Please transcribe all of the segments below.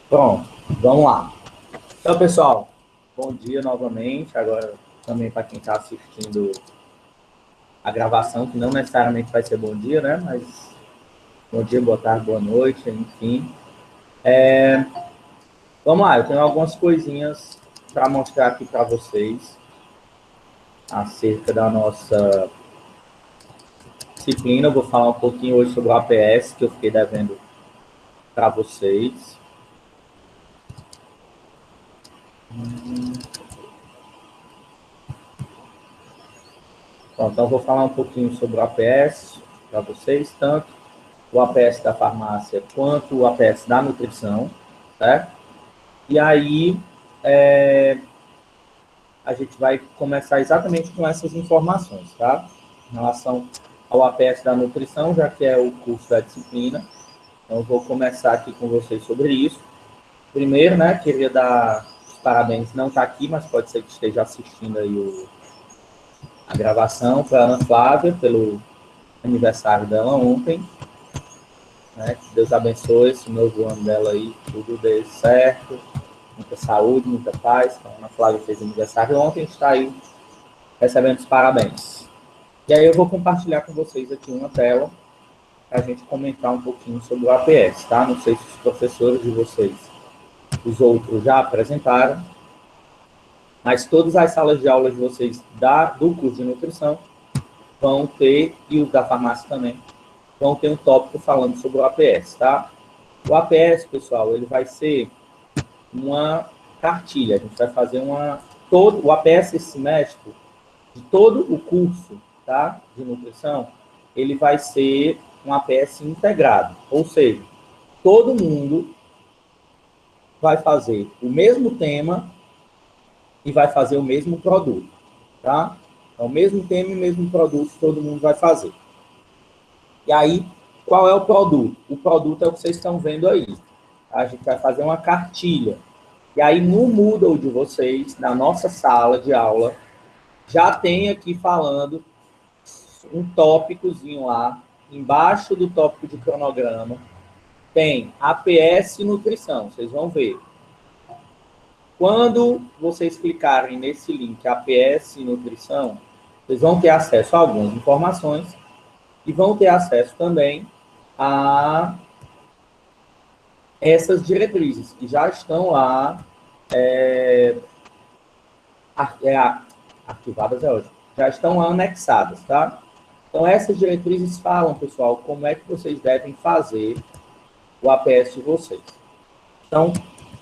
Pronto, vamos lá. Então, pessoal, bom dia novamente. Agora, também para quem está assistindo a gravação, que não necessariamente vai ser bom dia, né? Mas bom dia, boa tarde, boa noite, enfim. Vamos lá, eu tenho algumas coisinhas para mostrar aqui para vocês acerca da nossa disciplina. Eu vou falar um pouquinho hoje sobre o APS, que eu fiquei devendo para vocês. Bom, então, eu vou falar um pouquinho sobre o APS para vocês, tanto o APS da farmácia quanto o APS da nutrição, certo? E aí, a gente vai começar exatamente com essas informações, tá? Em relação ao APS da nutrição, já que é o curso da disciplina. Então, eu vou começar aqui com vocês sobre isso. Primeiro, né, queria dar os parabéns, não está aqui, mas pode ser que esteja assistindo aí a gravação, para a Ana Flávia, pelo aniversário dela ontem. Né? Que Deus abençoe esse novo ano dela aí, tudo dê certo, muita saúde, muita paz. A Ana Flávia fez aniversário ontem, está aí recebendo os parabéns. E aí eu vou compartilhar com vocês aqui uma tela para a gente comentar um pouquinho sobre o APS, tá? Não sei se os professores de vocês, os outros já apresentaram, mas todas as salas de aula de vocês do curso de nutrição vão ter, e os da farmácia também, vão ter um tópico falando sobre o APS, tá? O APS, pessoal, ele vai ser uma cartilha. A gente vai fazer o APS esse semestre, de todo o curso, tá, de nutrição, ele vai ser um APS integrado. Ou seja, todo mundo vai fazer o mesmo tema e vai fazer o mesmo produto, tá? Então, o mesmo tema e o mesmo produto todo mundo vai fazer. E aí, qual é o produto? O produto é o que vocês estão vendo aí. A gente vai fazer uma cartilha. E aí, no Moodle de vocês, na nossa sala de aula, já tem aqui falando um tópicozinho lá, embaixo do tópico de cronograma, tem APS Nutrição, vocês vão ver. Quando vocês clicarem nesse link APS Nutrição, vocês vão ter acesso a algumas informações e vão ter acesso também a essas diretrizes que já estão lá arquivadas, hoje, já estão lá anexadas, tá? Então, essas diretrizes falam, pessoal, como é que vocês devem fazer o APS de vocês. Então,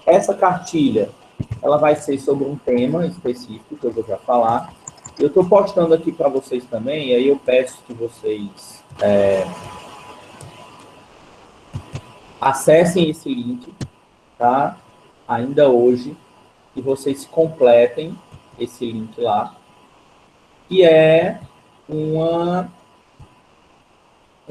essa cartilha, ela vai ser sobre um tema específico, que eu vou já falar. Eu estou postando aqui para vocês também, e aí eu peço que vocês acessem esse link, tá? Ainda hoje, e vocês completem esse link lá, que é um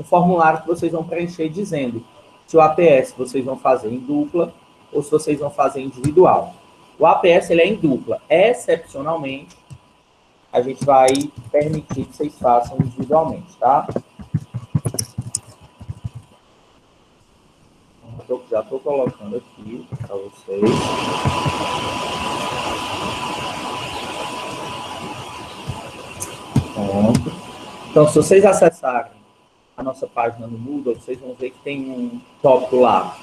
formulário que vocês vão preencher dizendo se o APS vocês vão fazer em dupla ou se vocês vão fazer individual. O APS ele é em dupla. Excepcionalmente, a gente vai permitir que vocês façam individualmente, tá? Já estou colocando aqui para vocês. Pronto. Então, se vocês acessarem a nossa página no Moodle, vocês vão ver que tem um tópico lá,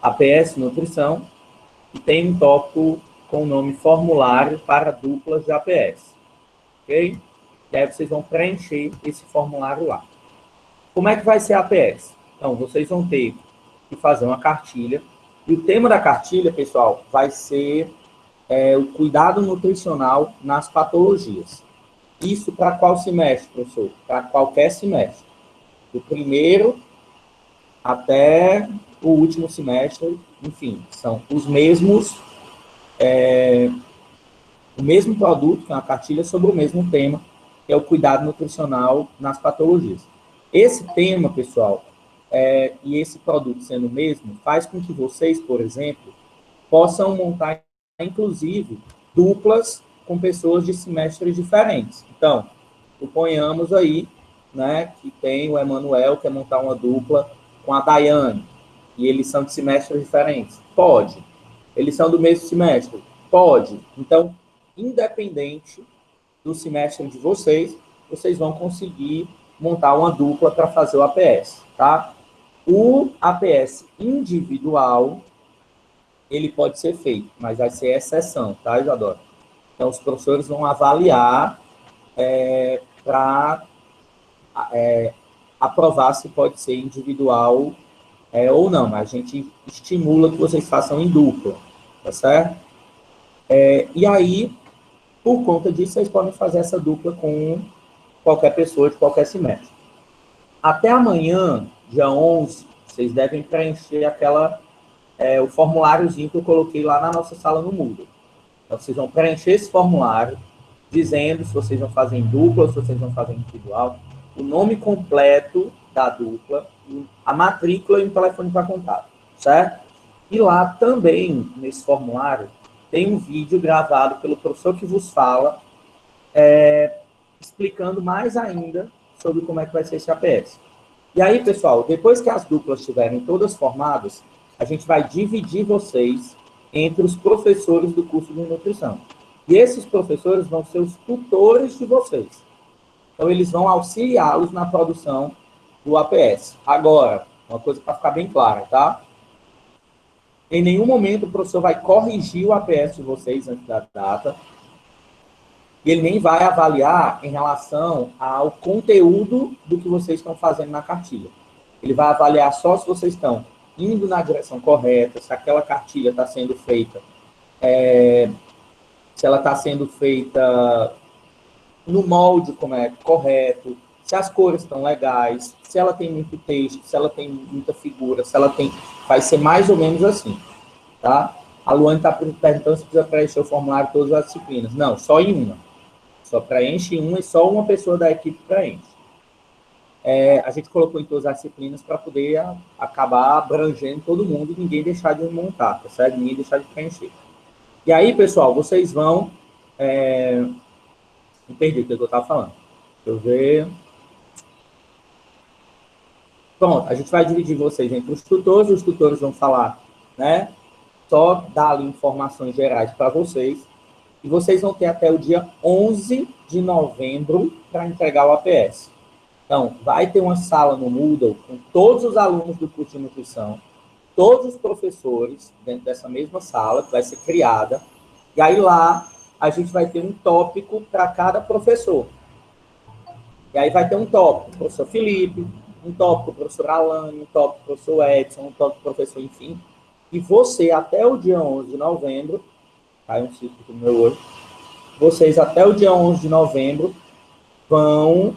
APS Nutrição, e tem um tópico com o nome Formulário para Duplas de APS. Ok? E aí vocês vão preencher esse formulário lá. Como é que vai ser a APS? Então, vocês vão ter que fazer uma cartilha. E o tema da cartilha, pessoal, vai ser o cuidado nutricional nas patologias. Isso para qual semestre, professor? Para qualquer semestre. Do primeiro até o último semestre, enfim, são os mesmos, o mesmo produto, que é uma cartilha sobre o mesmo tema, que é o cuidado nutricional nas patologias. Esse tema, pessoal, e esse produto sendo o mesmo, faz com que vocês, por exemplo, possam montar, inclusive, duplas com pessoas de semestres diferentes. Então, suponhamos aí, né, que tem o Emanuel, que quer montar uma dupla com a Daiane, e eles são de semestres diferentes. Pode. Eles são do mesmo semestre? Pode. Então, independente do semestre de vocês, vocês vão conseguir montar uma dupla para fazer o APS, tá? O APS individual, ele pode ser feito, mas vai ser exceção, tá, Isadora? Então, os professores vão avaliar para aprovar se pode ser individual ou não, mas a gente estimula que vocês façam em dupla, tá certo? E aí, por conta disso, vocês podem fazer essa dupla com qualquer pessoa de qualquer semestre. Até amanhã, dia 11, vocês devem preencher o formuláriozinho que eu coloquei lá na nossa sala no Moodle. Então, vocês vão preencher esse formulário, dizendo se vocês vão fazer em dupla, se vocês vão fazer em individual, o nome completo da dupla, a matrícula e o telefone para contato, certo? E lá também, nesse formulário, tem um vídeo gravado pelo professor que vos fala, explicando mais ainda sobre como é que vai ser esse APS. E aí, pessoal, depois que as duplas estiverem todas formadas, a gente vai dividir vocês entre os professores do curso de nutrição. E esses professores vão ser os tutores de vocês. Então, eles vão auxiliá-los na produção do APS. Agora, uma coisa para ficar bem clara, tá? Em nenhum momento o professor vai corrigir o APS de vocês antes da data. E ele nem vai avaliar em relação ao conteúdo do que vocês estão fazendo na cartilha. Ele vai avaliar só se vocês estão indo na direção correta, se aquela cartilha está sendo feita, se ela está sendo feita no molde como é correto, se as cores estão legais, se ela tem muito texto, se ela tem muita figura, se ela tem... Vai ser mais ou menos assim, tá? A Luane está perguntando se precisa preencher o formulário de todas as disciplinas. Não, só em uma. Só preenche uma e só uma pessoa da equipe preenche. A gente colocou em todas as disciplinas para poder acabar abrangendo todo mundo e ninguém deixar de montar, tá certo? Ninguém deixar de preencher. E aí, pessoal, vocês vão... Me perdi o que eu estava falando. Deixa eu ver. Pronto, a gente vai dividir vocês entre os tutores vão falar, né? Só dar ali informações gerais para vocês. E vocês vão ter até o dia 11 de novembro para entregar o APS. Então, vai ter uma sala no Moodle com todos os alunos do curso de nutrição, todos os professores dentro dessa mesma sala, que vai ser criada. E aí lá, a gente vai ter um tópico para cada professor. E aí vai ter um tópico, professor Felipe, um tópico, professor Alane, um tópico, professor Edson, um tópico, professor, enfim. E você, até o dia 11 de novembro, cai um círculo no meu olho, vocês, até o dia 11 de novembro, vão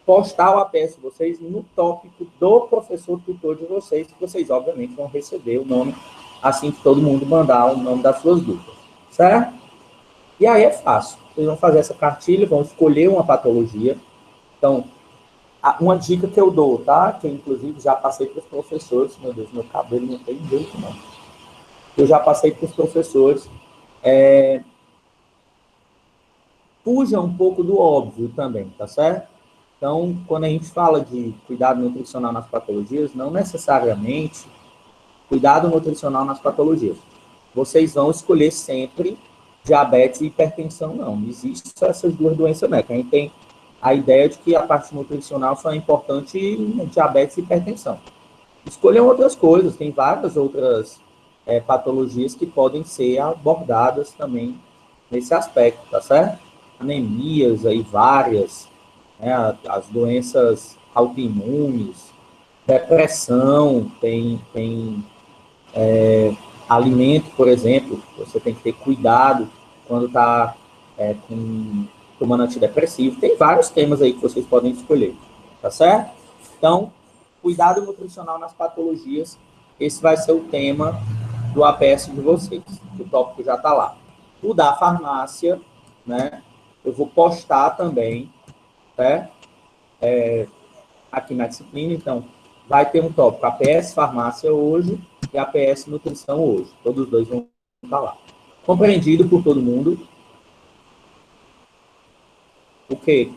postar o APS de vocês no tópico do professor tutor de vocês, que vocês, obviamente, vão receber o nome, assim que todo mundo mandar o nome das suas dúvidas, certo? E aí é fácil. Vocês vão fazer essa cartilha, vão escolher uma patologia. Então, uma dica que eu dou, tá? Que eu, inclusive, já passei para os professores. Meu Deus, meu cabelo não tem jeito, não. Eu já passei para os professores. Fuja um pouco do óbvio também, tá certo? Então, quando a gente fala de cuidado nutricional nas patologias, não necessariamente cuidado nutricional nas patologias. Vocês vão escolher sempre diabetes e hipertensão, não. Não existe só essas duas doenças, né? A gente tem a ideia de que a parte nutricional só é importante em diabetes e hipertensão. Escolham outras coisas, tem várias outras patologias que podem ser abordadas também nesse aspecto, tá certo? Anemias aí várias, né? As doenças autoimunes, depressão, tem alimento, por exemplo, você tem que ter cuidado quando está tomando antidepressivo. Tem vários temas aí que vocês podem escolher, tá certo? Então, cuidado nutricional nas patologias, esse vai ser o tema do APS de vocês. O tópico já está lá. O da farmácia, né? Eu vou postar também, né? Aqui na disciplina, então, vai ter um tópico APS farmácia hoje e APS nutrição hoje. Todos os dois vão estar lá. Compreendido por todo mundo? O quê?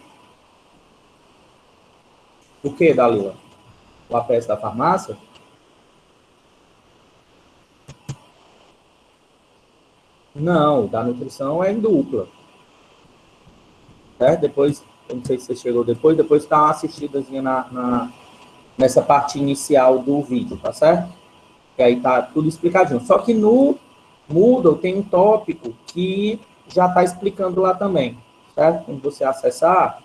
O quê, Dalila? O APS da farmácia? Não, da nutrição é em dupla. Certo? Depois, eu não sei se você chegou depois dá uma assistidazinha nessa parte inicial do vídeo, tá certo? E aí tá tudo explicadinho. Só que no Moodle tem um tópico que já está explicando lá também, certo? Quando você acessar,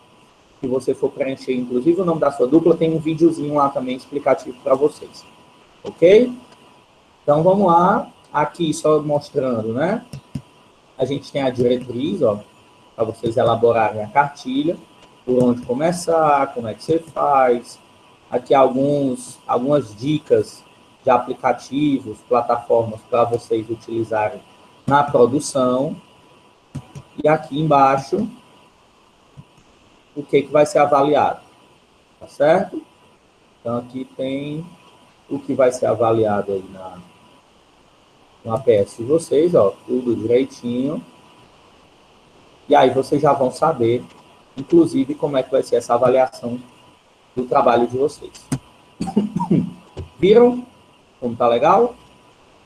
se você for preencher, inclusive, o nome da sua dupla, tem um videozinho lá também explicativo para vocês. Ok? Então, vamos lá. Aqui, só mostrando, né? A gente tem a diretriz, ó, para vocês elaborarem a cartilha, por onde começar, como é que você faz. Aqui algumas dicas de aplicativos, plataformas para vocês utilizarem na produção. E aqui embaixo, o que vai ser avaliado, tá certo? Então, aqui tem o que vai ser avaliado aí no APS de vocês, ó, tudo direitinho. E aí vocês já vão saber, inclusive, como é que vai ser essa avaliação do trabalho de vocês. Viram como tá legal?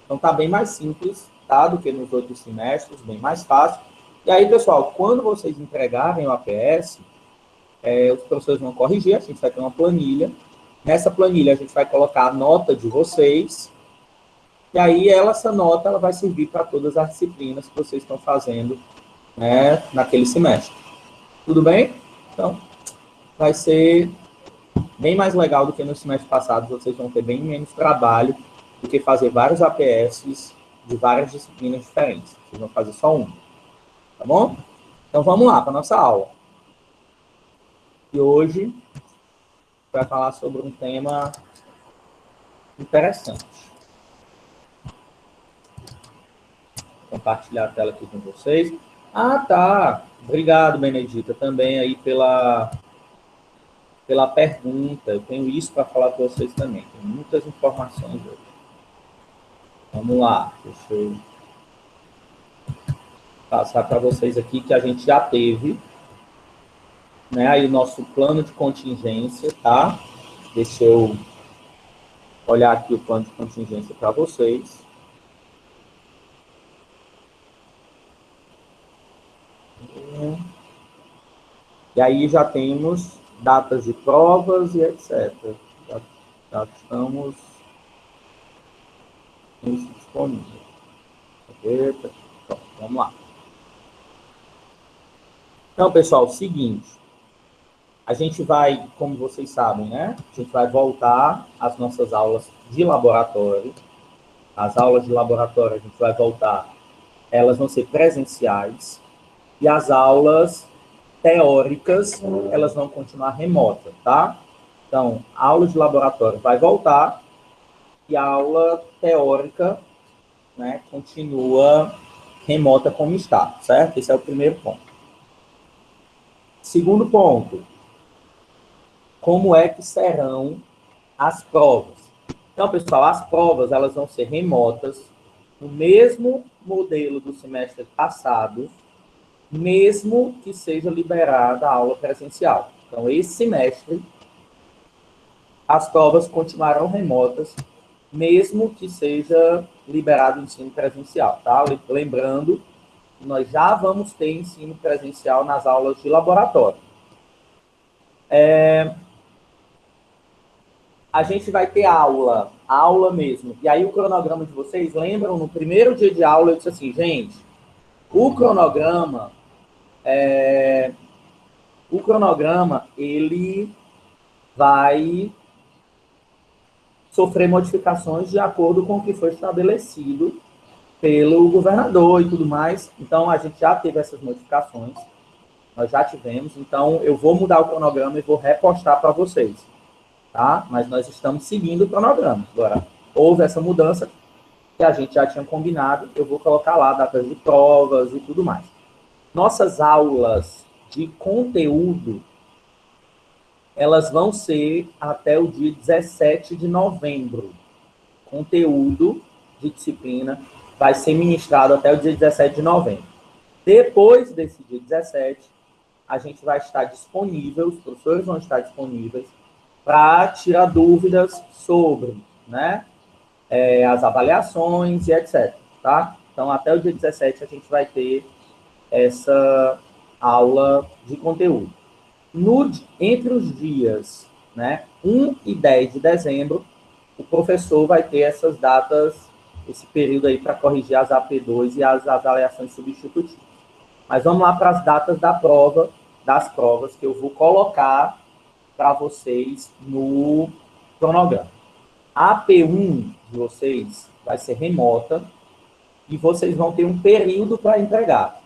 Então tá bem mais simples, tá? Do que nos outros semestres, bem mais fácil. E aí, pessoal, quando vocês entregarem o APS, os professores vão corrigir, a gente vai ter uma planilha. Nessa planilha a gente vai colocar a nota de vocês, e aí essa nota ela vai servir para todas as disciplinas que vocês estão fazendo, né, naquele semestre. Tudo bem? Então, vai ser bem mais legal do que no semestre passado, vocês vão ter bem menos trabalho do que fazer vários APS de várias disciplinas diferentes. Vocês vão fazer só um, tá bom? Então, vamos lá para a nossa aula. E hoje, vai falar sobre um tema interessante. Vou compartilhar a tela aqui com vocês. Ah, tá. Obrigado, Benedita, também aí pela pergunta. Eu tenho isso para falar com vocês também. Tem muitas informações hoje. Vamos lá. Deixa eu passar para vocês aqui que a gente já teve, né, aí o nosso plano de contingência, tá? Deixa eu olhar aqui o plano de contingência para vocês. E aí já temos datas de provas e etc. Já estamos disponíveis. Então, vamos lá. Então, pessoal, seguinte. A gente vai, como vocês sabem, né? A gente vai voltar às nossas aulas de laboratório. As aulas de laboratório a gente vai voltar, elas vão ser presenciais. E as aulas teóricas, elas vão continuar remotas, tá? Então, a aula de laboratório vai voltar e a aula teórica, né, continua remota como está, certo? Esse é o primeiro ponto. Segundo ponto, como é que serão as provas? Então, pessoal, as provas elas vão ser remotas, no mesmo modelo do semestre passado, mesmo que seja liberada a aula presencial. Então, esse semestre, as provas continuarão remotas, mesmo que seja liberado o ensino presencial, tá? Lembrando que nós já vamos ter ensino presencial nas aulas de laboratório. A gente vai ter aula mesmo. E aí o cronograma de vocês, lembram? No primeiro dia de aula eu disse assim, gente, o cronograma, ele vai sofrer modificações de acordo com o que foi estabelecido pelo governador e tudo mais. Então, a gente já teve essas modificações, nós já tivemos. Então, eu vou mudar o cronograma e vou repostar para vocês, tá? Mas nós estamos seguindo o cronograma. Agora, houve essa mudança que a gente já tinha combinado, eu vou colocar lá datas de provas e tudo mais. Nossas aulas de conteúdo, elas vão ser até o dia 17 de novembro. Conteúdo de disciplina vai ser ministrado até o dia 17 de novembro. Depois desse dia 17, a gente vai estar disponível, os professores vão estar disponíveis para tirar dúvidas sobre, né, as avaliações e etc. Tá? Então, até o dia 17 a gente vai ter essa aula de conteúdo. Entre os dias, né, 1 e 10 de dezembro, o professor vai ter essas datas, esse período aí para corrigir as AP2 e as avaliações substitutivas. Mas vamos lá para as datas das provas que eu vou colocar para vocês no cronograma. A AP1 de vocês vai ser remota e vocês vão ter um período para entregar.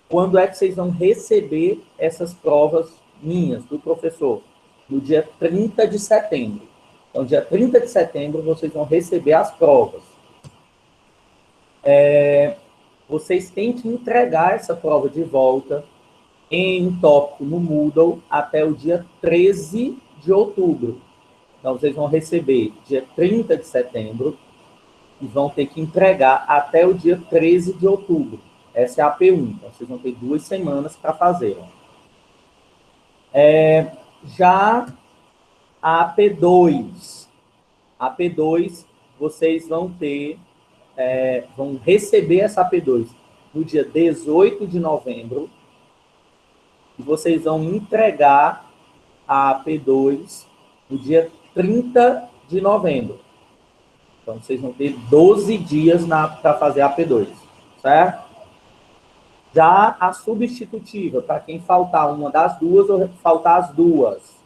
Quando é que vocês vão receber essas provas minhas, do professor? No dia 30 de setembro. Então, dia 30 de setembro, vocês vão receber as provas. Vocês têm que entregar essa prova de volta em um tópico no Moodle até o dia 13 de outubro. Então, vocês vão receber dia 30 de setembro e vão ter que entregar até o dia 13 de outubro. Essa é a AP1. Então, vocês vão ter 2 semanas para fazer. Já a AP2. A AP2, vocês vão receber essa AP2 no dia 18 de novembro e vocês vão entregar a AP2 no dia 30 de novembro. Então, vocês vão ter 12 dias para fazer a AP2, certo? Já a substitutiva, para quem faltar uma das duas ou faltar as duas,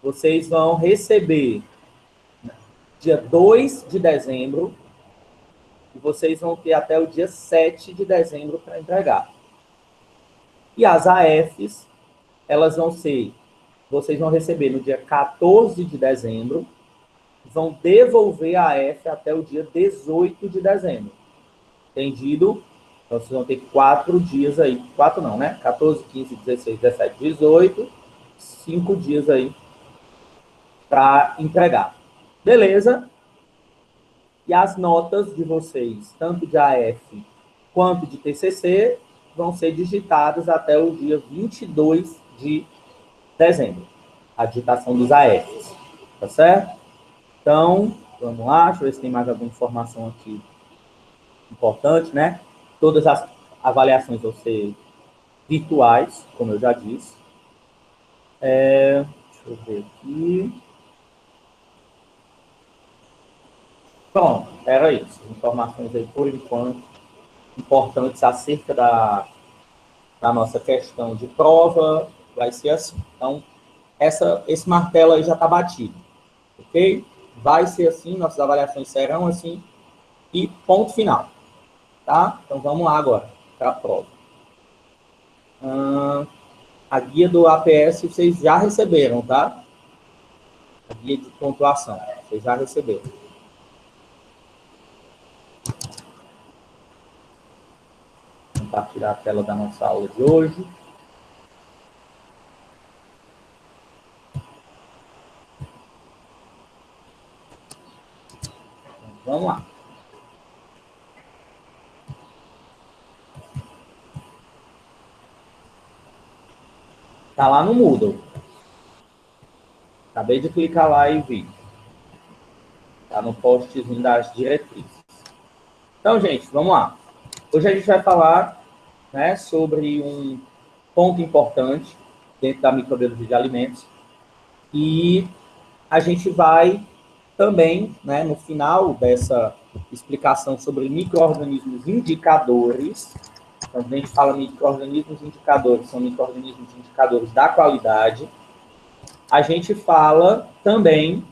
vocês vão receber dia 2 de dezembro e vocês vão ter até o dia 7 de dezembro para entregar. E as AFs, vocês vão receber no dia 14 de dezembro, vão devolver a AF até o dia 18 de dezembro. Entendido? Então, vocês vão ter 4 dias aí. 4 não, né? 14, 15, 16, 17, 18. 5 dias aí para entregar. Beleza? E as notas de vocês, tanto de AF quanto de TCC, vão ser digitadas até o dia 22 de dezembro. A digitação dos AFs. Tá certo? Então, vamos lá. Deixa eu ver se tem mais alguma informação aqui importante, né? Todas as avaliações vão ser virtuais, como eu já disse. Deixa eu ver aqui. Pronto, era isso. Informações aí, por enquanto, importantes acerca da nossa questão de prova. Vai ser assim. Então, esse martelo aí já está batido. Ok? Vai ser assim, nossas avaliações serão assim. E ponto final. Tá? Então, vamos lá agora para a prova. A guia do APS vocês já receberam, tá? A guia de pontuação. Vocês já receberam. Vou compartilhar a tela da nossa aula de hoje. Então, vamos lá. Está lá no Moodle. Acabei de clicar lá e vi. Está no postzinho das diretrizes. Então, gente, vamos lá. Hoje a gente vai falar, né, sobre um ponto importante dentro da microbiologia de alimentos. E a gente vai também, né, no final dessa explicação sobre micro-organismos indicadores. Então, quando a gente fala micro-organismos indicadores, são micro-organismos indicadores da qualidade. A gente fala também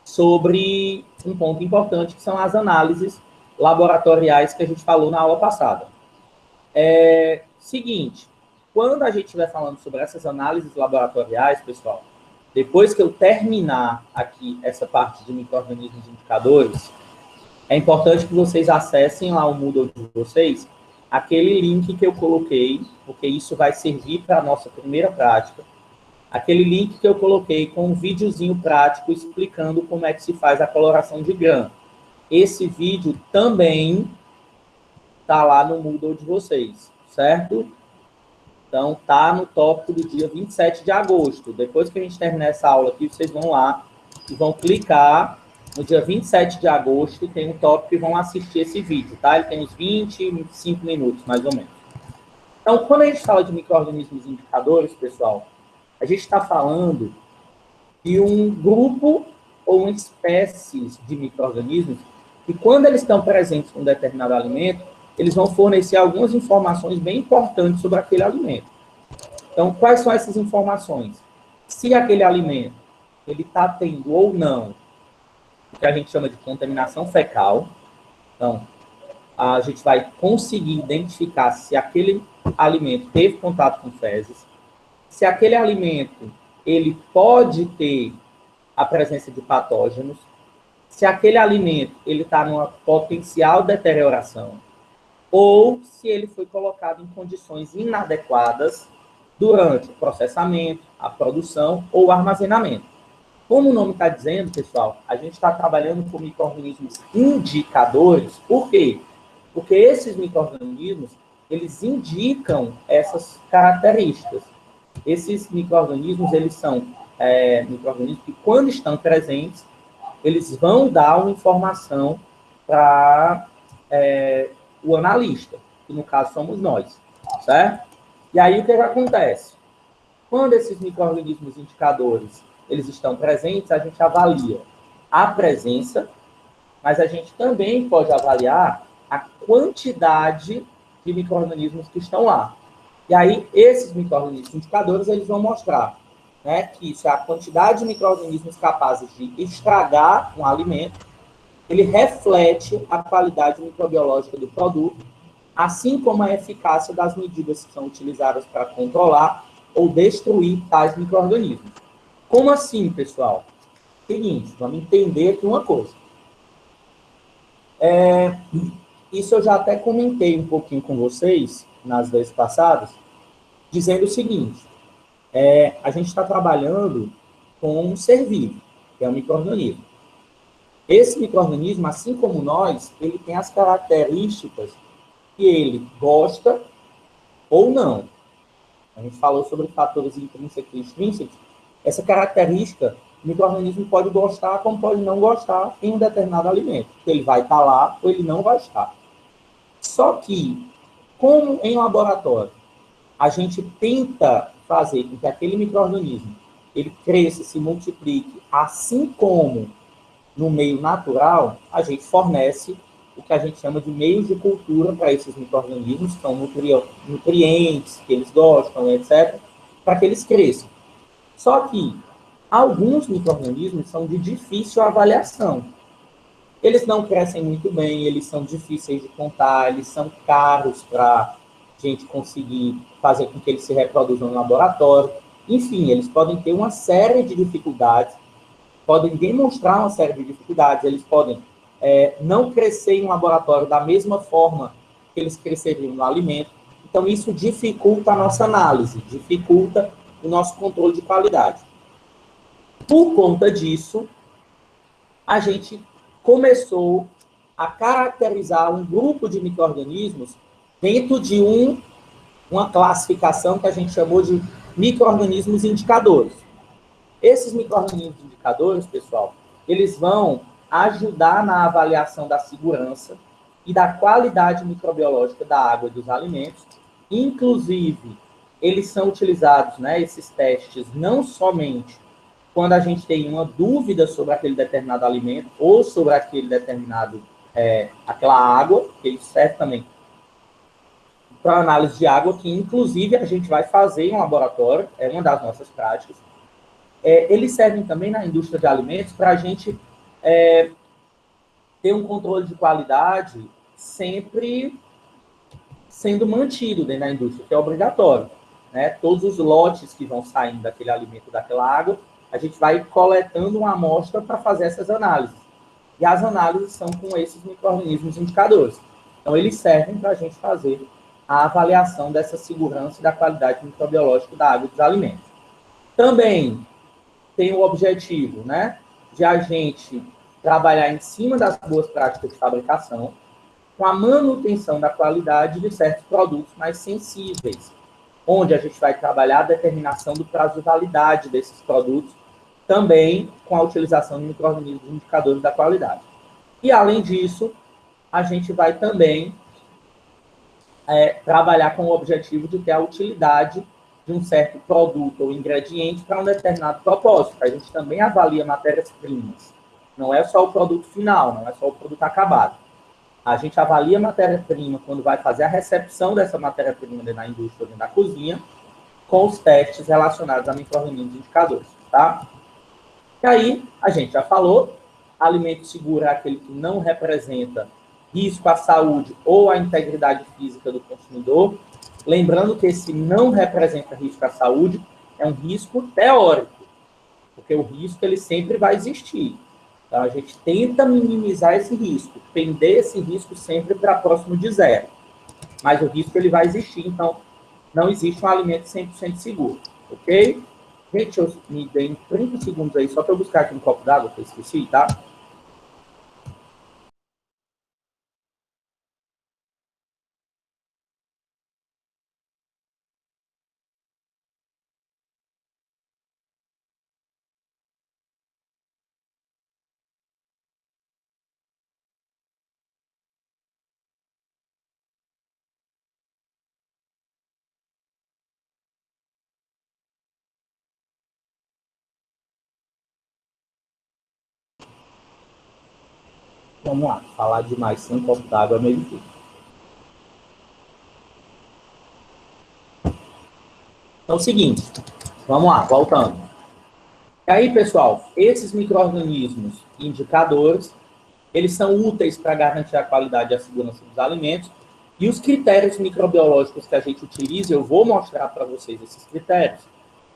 sobre um ponto importante, que são as análises laboratoriais que a gente falou na aula passada. Seguinte, quando a gente estiver falando sobre essas análises laboratoriais, pessoal, depois que eu terminar aqui essa parte de micro-organismos indicadores, é importante que vocês acessem lá o Moodle de vocês, aquele link que eu coloquei, porque isso vai servir para a nossa primeira prática, aquele link que eu coloquei com um videozinho prático explicando como é que se faz a coloração de Gram. Esse vídeo também está lá no Moodle de vocês, certo? Então, tá no tópico do dia 27 de agosto. Depois que a gente terminar essa aula aqui, vocês vão lá e vão clicar no dia 27 de agosto, tem um tópico que vão assistir esse vídeo, tá? Ele tem uns 25 minutos, mais ou menos. Então, quando a gente fala de micro-organismos indicadores, pessoal, a gente está falando de um grupo ou uma espécie de micro-organismos que, quando eles estão presentes em um determinado alimento, eles vão fornecer algumas informações bem importantes sobre aquele alimento. Então, quais são essas informações? Se aquele alimento ele está tendo ou não o que a gente chama de contaminação fecal, então, a gente vai conseguir identificar se aquele alimento teve contato com fezes, se aquele alimento ele pode ter a presença de patógenos, se aquele alimento ele está numa potencial deterioração, ou se ele foi colocado em condições inadequadas durante o processamento, a produção ou o armazenamento. Como o nome está dizendo, pessoal, a gente está trabalhando com micro-organismos indicadores. Por quê? Porque esses micro-organismos, eles indicam essas características. Esses micro-organismos, eles são micro-organismos que, quando estão presentes, eles vão dar uma informação para o analista, que no caso somos nós, certo? E aí o que acontece? Quando esses micro-organismos indicadores eles estão presentes, a gente avalia a presença, mas a gente também pode avaliar a quantidade de micro-organismos que estão lá. E aí, esses micro-organismos indicadores, eles vão mostrar, né, que isso é a quantidade de micro-organismos capazes de estragar um alimento, ele reflete a qualidade microbiológica do produto, assim como a eficácia das medidas que são utilizadas para controlar ou destruir tais micro-organismos. Como assim, pessoal? Seguinte, vamos entender aqui uma coisa. Isso eu já até comentei um pouquinho com vocês nas vezes passadas, dizendo o seguinte, a gente está trabalhando com um ser vivo, que é um micro-organismo. Esse micro-organismo, assim como nós, ele tem as características que ele gosta ou não. A gente falou sobre fatores intrínsecos e extrínsecos. Essa característica, o micro-organismo pode gostar como pode não gostar em um determinado alimento. Ele vai estar lá ou ele não vai estar. Só que, como em laboratório, a gente tenta fazer com que aquele micro-organismo ele cresça, se multiplique, assim como no meio natural, a gente fornece o que a gente chama de meios de cultura para esses micro-organismos, que são nutrientes que eles gostam, etc., para que eles cresçam. Só que alguns micro-organismos são de difícil avaliação. Eles não crescem muito bem, eles são difíceis de contar, eles são caros para a gente conseguir fazer com que eles se reproduzam no laboratório. Enfim, eles podem ter uma série de dificuldades, podem demonstrar uma série de dificuldades, eles podem não crescer em um laboratório da mesma forma que eles cresceriam no alimento. Então, isso dificulta a nossa análise, dificulta o nosso controle de qualidade. Por conta disso, a gente começou a caracterizar um grupo de micro-organismos dentro de uma classificação que a gente chamou de micro-organismos indicadores. Esses micro-organismos indicadores, pessoal, eles vão ajudar na avaliação da segurança e da qualidade microbiológica da água e dos alimentos. Inclusive, eles são utilizados, né, esses testes, não somente quando a gente tem uma dúvida sobre aquele determinado alimento ou sobre aquele determinado, aquela água, que ele serve também para análise de água, que inclusive a gente vai fazer em um laboratório, é uma das nossas práticas. Eles servem também na indústria de alimentos para a gente ter um controle de qualidade sempre sendo mantido dentro da indústria, que é obrigatório, né? Todos os lotes que vão saindo daquele alimento, daquela água, a gente vai coletando uma amostra para fazer essas análises. E as análises são com esses micro-organismos indicadores. Então, eles servem para a gente fazer a avaliação dessa segurança e da qualidade microbiológica da água e dos alimentos. Também tem o objetivo, né, de a gente trabalhar em cima das boas práticas de fabricação, com a manutenção da qualidade de certos produtos mais sensíveis, onde a gente vai trabalhar a determinação do prazo de validade desses produtos, também com a utilização de micro-organismos indicadores da qualidade. E, além disso, a gente vai também trabalhar com o objetivo de ter a utilidade de um certo produto ou ingrediente para um determinado propósito. A gente também avalia matérias-primas. Não é só o produto final, não é só o produto acabado. A gente avalia a matéria-prima quando vai fazer a recepção dessa matéria-prima na indústria ou na cozinha, com os testes relacionados a micro-organismos indicadores, tá? E aí, a gente já falou, alimento seguro é aquele que não representa risco à saúde ou à integridade física do consumidor. Lembrando que esse não representa risco à saúde é um risco teórico, porque o risco ele sempre vai existir. Então, a gente tenta minimizar esse risco, pender esse risco sempre para próximo de zero. Mas o risco ele vai existir, então não existe um alimento 100% seguro, ok? Gente, eu me dei 30 segundos aí, só para eu buscar aqui um copo d'água, que eu esqueci, tá? Vamos lá, falar demais sem copo d'água é meio difícil. Então, é o seguinte, vamos lá, voltando. E aí, pessoal, esses micro-organismos indicadores, eles são úteis para garantir a qualidade e a segurança dos alimentos, e os critérios microbiológicos que a gente utiliza, eu vou mostrar para vocês esses critérios,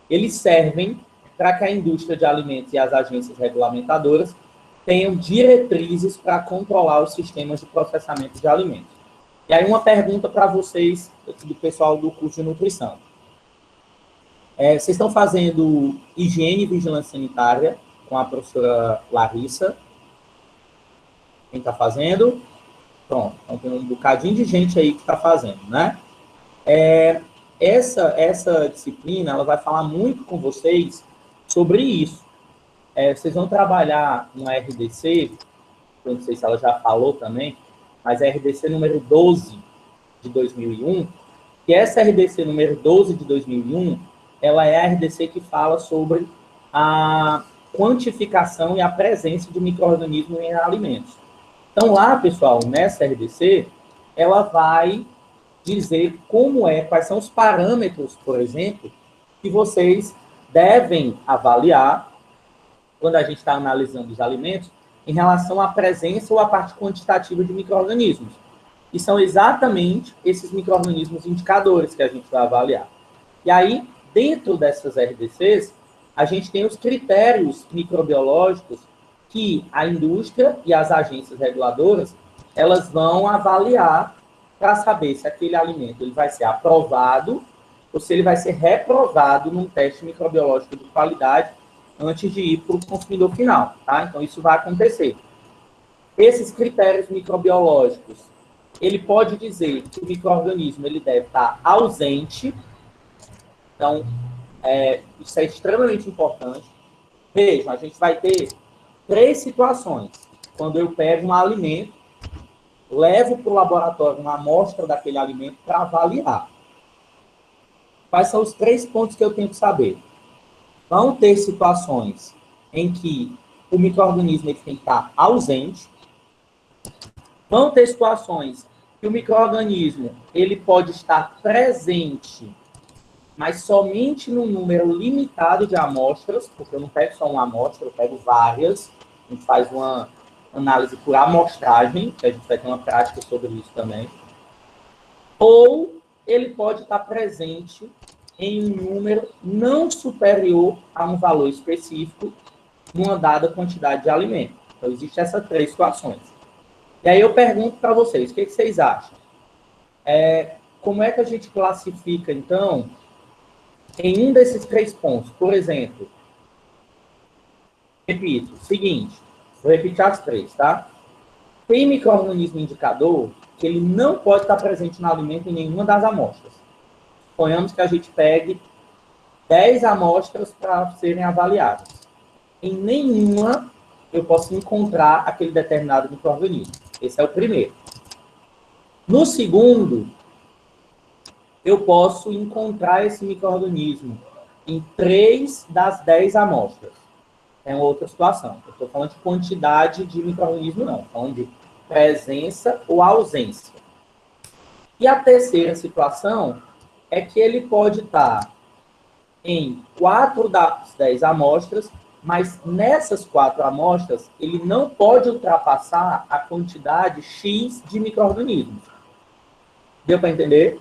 eles servem para que a indústria de alimentos e as agências regulamentadoras tenham diretrizes para controlar os sistemas de processamento de alimentos. E aí uma pergunta para vocês, do pessoal do curso de nutrição. Vocês estão fazendo higiene e vigilância sanitária com a professora Larissa? Quem está fazendo? Pronto, então tem um bocadinho de gente aí que está fazendo, né? Essa disciplina, ela vai falar muito com vocês sobre isso. Vocês vão trabalhar uma RDC, eu não sei se ela já falou também, mas é a RDC número 12 de 2001, e essa RDC número 12 de 2001, ela é a RDC que fala sobre a quantificação e a presença de micro-organismos em alimentos. Então, lá, pessoal, nessa RDC, ela vai dizer quais são os parâmetros, por exemplo, que vocês devem avaliar quando a gente está analisando os alimentos em relação à presença ou à parte quantitativa de micro-organismos. E são exatamente esses micro-organismos indicadores que a gente vai avaliar. E aí, dentro dessas RDCs, a gente tem os critérios microbiológicos que a indústria e as agências reguladoras, elas vão avaliar para saber se aquele alimento ele vai ser aprovado ou se ele vai ser reprovado num teste microbiológico de qualidade antes de ir para o consumidor final, tá? Então, isso vai acontecer. Esses critérios microbiológicos, ele pode dizer que o micro-organismo ele deve estar ausente. Então, isso é extremamente importante. Vejam, a gente vai ter 3 situações. Quando eu pego um alimento, levo para o laboratório uma amostra daquele alimento para avaliar. Quais são os 3 pontos que eu tenho que saber? Vão ter situações em que o micro-organismo ele tem que estar ausente. Vão ter situações que o micro-organismo ele pode estar presente, mas somente num número limitado de amostras, porque eu não pego só uma amostra, eu pego várias. A gente faz uma análise por amostragem, que a gente vai ter uma prática sobre isso também. Ou ele pode estar presente em um número não superior a um valor específico numa dada quantidade de alimento. Então, existem essas 3 situações. E aí eu pergunto para vocês, o que vocês acham? Como é que a gente classifica, então, em um desses 3 pontos? Por exemplo, repito, seguinte, vou repetir as 3, tá? Tem micro-organismo indicador que ele não pode estar presente no alimento em nenhuma das amostras. Suponhamos que a gente pegue 10 amostras para serem avaliadas. em nenhuma eu posso encontrar aquele determinado micro-organismo. Esse é o primeiro. No segundo, eu posso encontrar esse micro-organismo em 3 das 10 amostras. É outra situação. Eu estou falando de quantidade de micro-organismo, não. Estou falando de presença ou ausência. E a terceira situação é que ele pode estar em 4 das 10 amostras, mas nessas 4 amostras, ele não pode ultrapassar a quantidade X de micro-organismos. Deu para entender?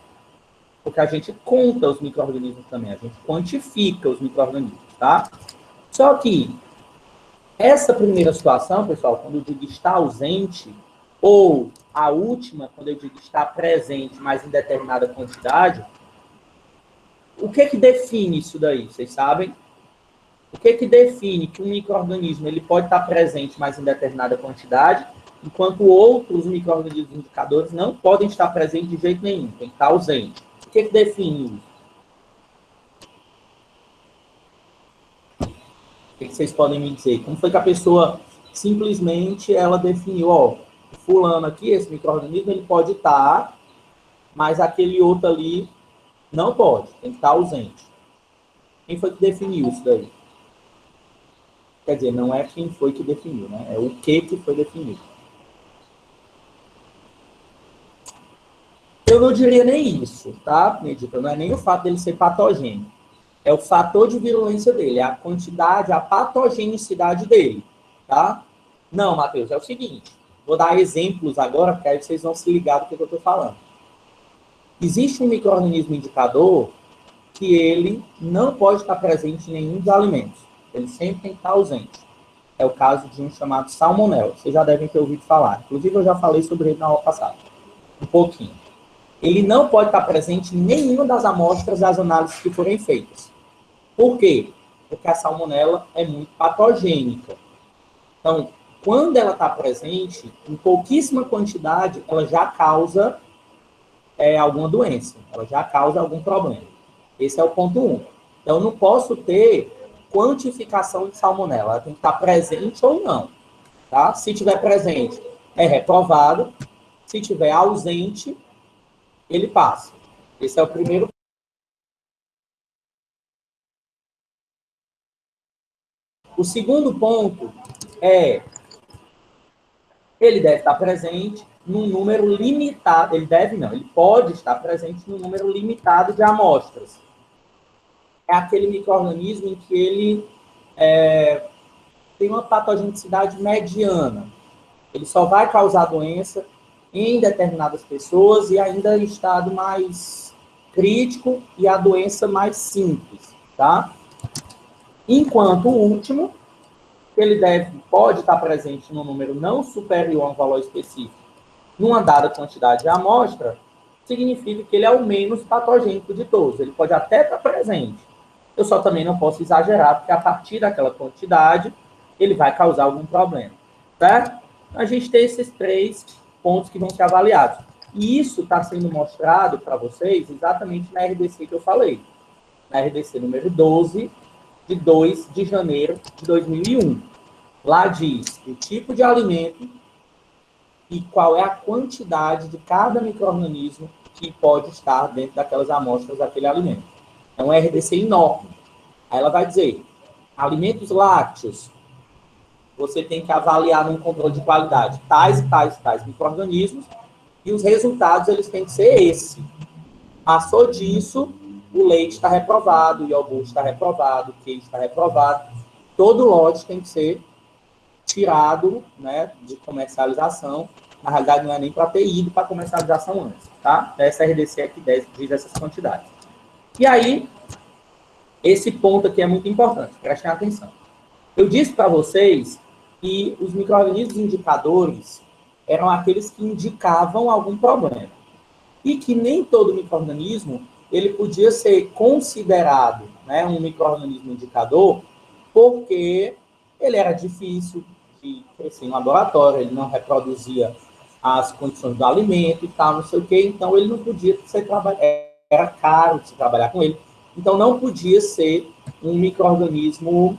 Porque a gente conta os micro-organismos também, a gente quantifica os micro-organismos, tá? Só que essa primeira situação, pessoal, quando eu digo está ausente, ou a última, quando eu digo está presente, mas em determinada quantidade, o que define isso daí? Vocês sabem? O que define que um micro-organismo ele pode estar presente, mas em determinada quantidade, enquanto outros micro-organismos indicadores não podem estar presentes de jeito nenhum, tem que estar ausente. O que define isso? O que vocês podem me dizer? Como foi que a pessoa simplesmente ela definiu, ó, fulano aqui, esse micro-organismo, ele pode estar, mas aquele outro ali não pode, tem que estar ausente. Quem foi que definiu isso daí? Quer dizer, não é quem foi que definiu, né? É o que foi definido. Eu não diria nem isso, tá, Medita? Não é nem o fato dele ser patogênico. É o fator de virulência dele, é a quantidade, a patogenicidade dele, tá? Não, Matheus, é o seguinte. Vou dar exemplos agora, porque aí vocês vão se ligar do que eu estou falando. Existe um micro-organismo indicador que ele não pode estar presente em nenhum dos alimentos. Ele sempre tem que estar ausente. É o caso de um chamado salmonela. Vocês já devem ter ouvido falar. Inclusive, eu já falei sobre ele na aula passada. Um pouquinho. Ele não pode estar presente em nenhuma das amostras das análises que forem feitas. Por quê? Porque a salmonela é muito patogênica. Então, quando ela está presente, em pouquíssima quantidade, ela já causa alguma doença. Ela já causa algum problema. Esse é o ponto 1. Então, eu não posso ter quantificação de salmonela. Ela tem que estar presente ou não. Tá? Se tiver presente, é reprovado. Se tiver ausente, ele passa. Esse é o primeiro. O segundo ponto é ele deve estar presente num número limitado. Ele deve não, ele pode estar presente num número limitado de amostras. É aquele micro-organismo em que ele tem uma patogenicidade mediana. Ele só vai causar doença em determinadas pessoas e ainda em estado mais crítico e a doença mais simples, tá? Enquanto o último, ele pode estar presente num número não superior a um valor específico numa dada quantidade de amostra, significa que ele é o menos patogênico de todos. Ele pode até estar presente. Eu só também não posso exagerar, porque a partir daquela quantidade, ele vai causar algum problema. Certo? A gente tem esses 3 pontos que vão ser avaliados. E isso está sendo mostrado para vocês exatamente na RDC que eu falei. Na RDC número 12, de 2 de janeiro de 2001. Lá diz o tipo de alimento e qual é a quantidade de cada micro-organismo que pode estar dentro daquelas amostras daquele alimento. É um RDC enorme. Aí ela vai dizer, alimentos lácteos, você tem que avaliar num controle de qualidade tais e tais e tais micro-organismos e os resultados eles têm que ser esse. Passou disso, o leite está reprovado, o iogurte está reprovado, o queijo está reprovado. Todo lote tem que ser tirado, né, de comercialização. Na realidade, não é nem para ter ido para comercialização antes, tá? Essa RDC aqui diz essas quantidades. E aí, esse ponto aqui é muito importante, prestem atenção. Eu disse para vocês que os micro-organismos indicadores eram aqueles que indicavam algum problema. E que nem todo micro-organismo ele podia ser considerado, né, um micro-organismo indicador, porque ele era difícil de crescer em laboratório, ele não reproduzia as condições do alimento e tal, não sei o quê, então ele não podia ser trabalhado, era caro de se trabalhar com ele, então não podia ser um micro-organismo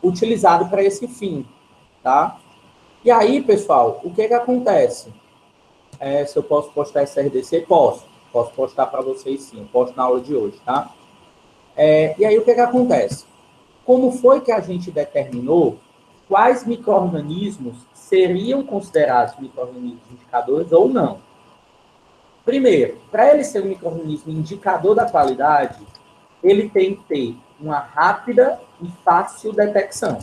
utilizado para esse fim, tá? E aí, pessoal, o que acontece? Se eu posso postar esse RDC? Posso postar para vocês sim, posto na aula de hoje, tá? E aí, o que acontece? Como foi que a gente determinou quais micro-organismos seriam considerados micro-organismos indicadores ou não? Primeiro, para ele ser um micro-organismo indicador da qualidade, ele tem que ter uma rápida e fácil detecção.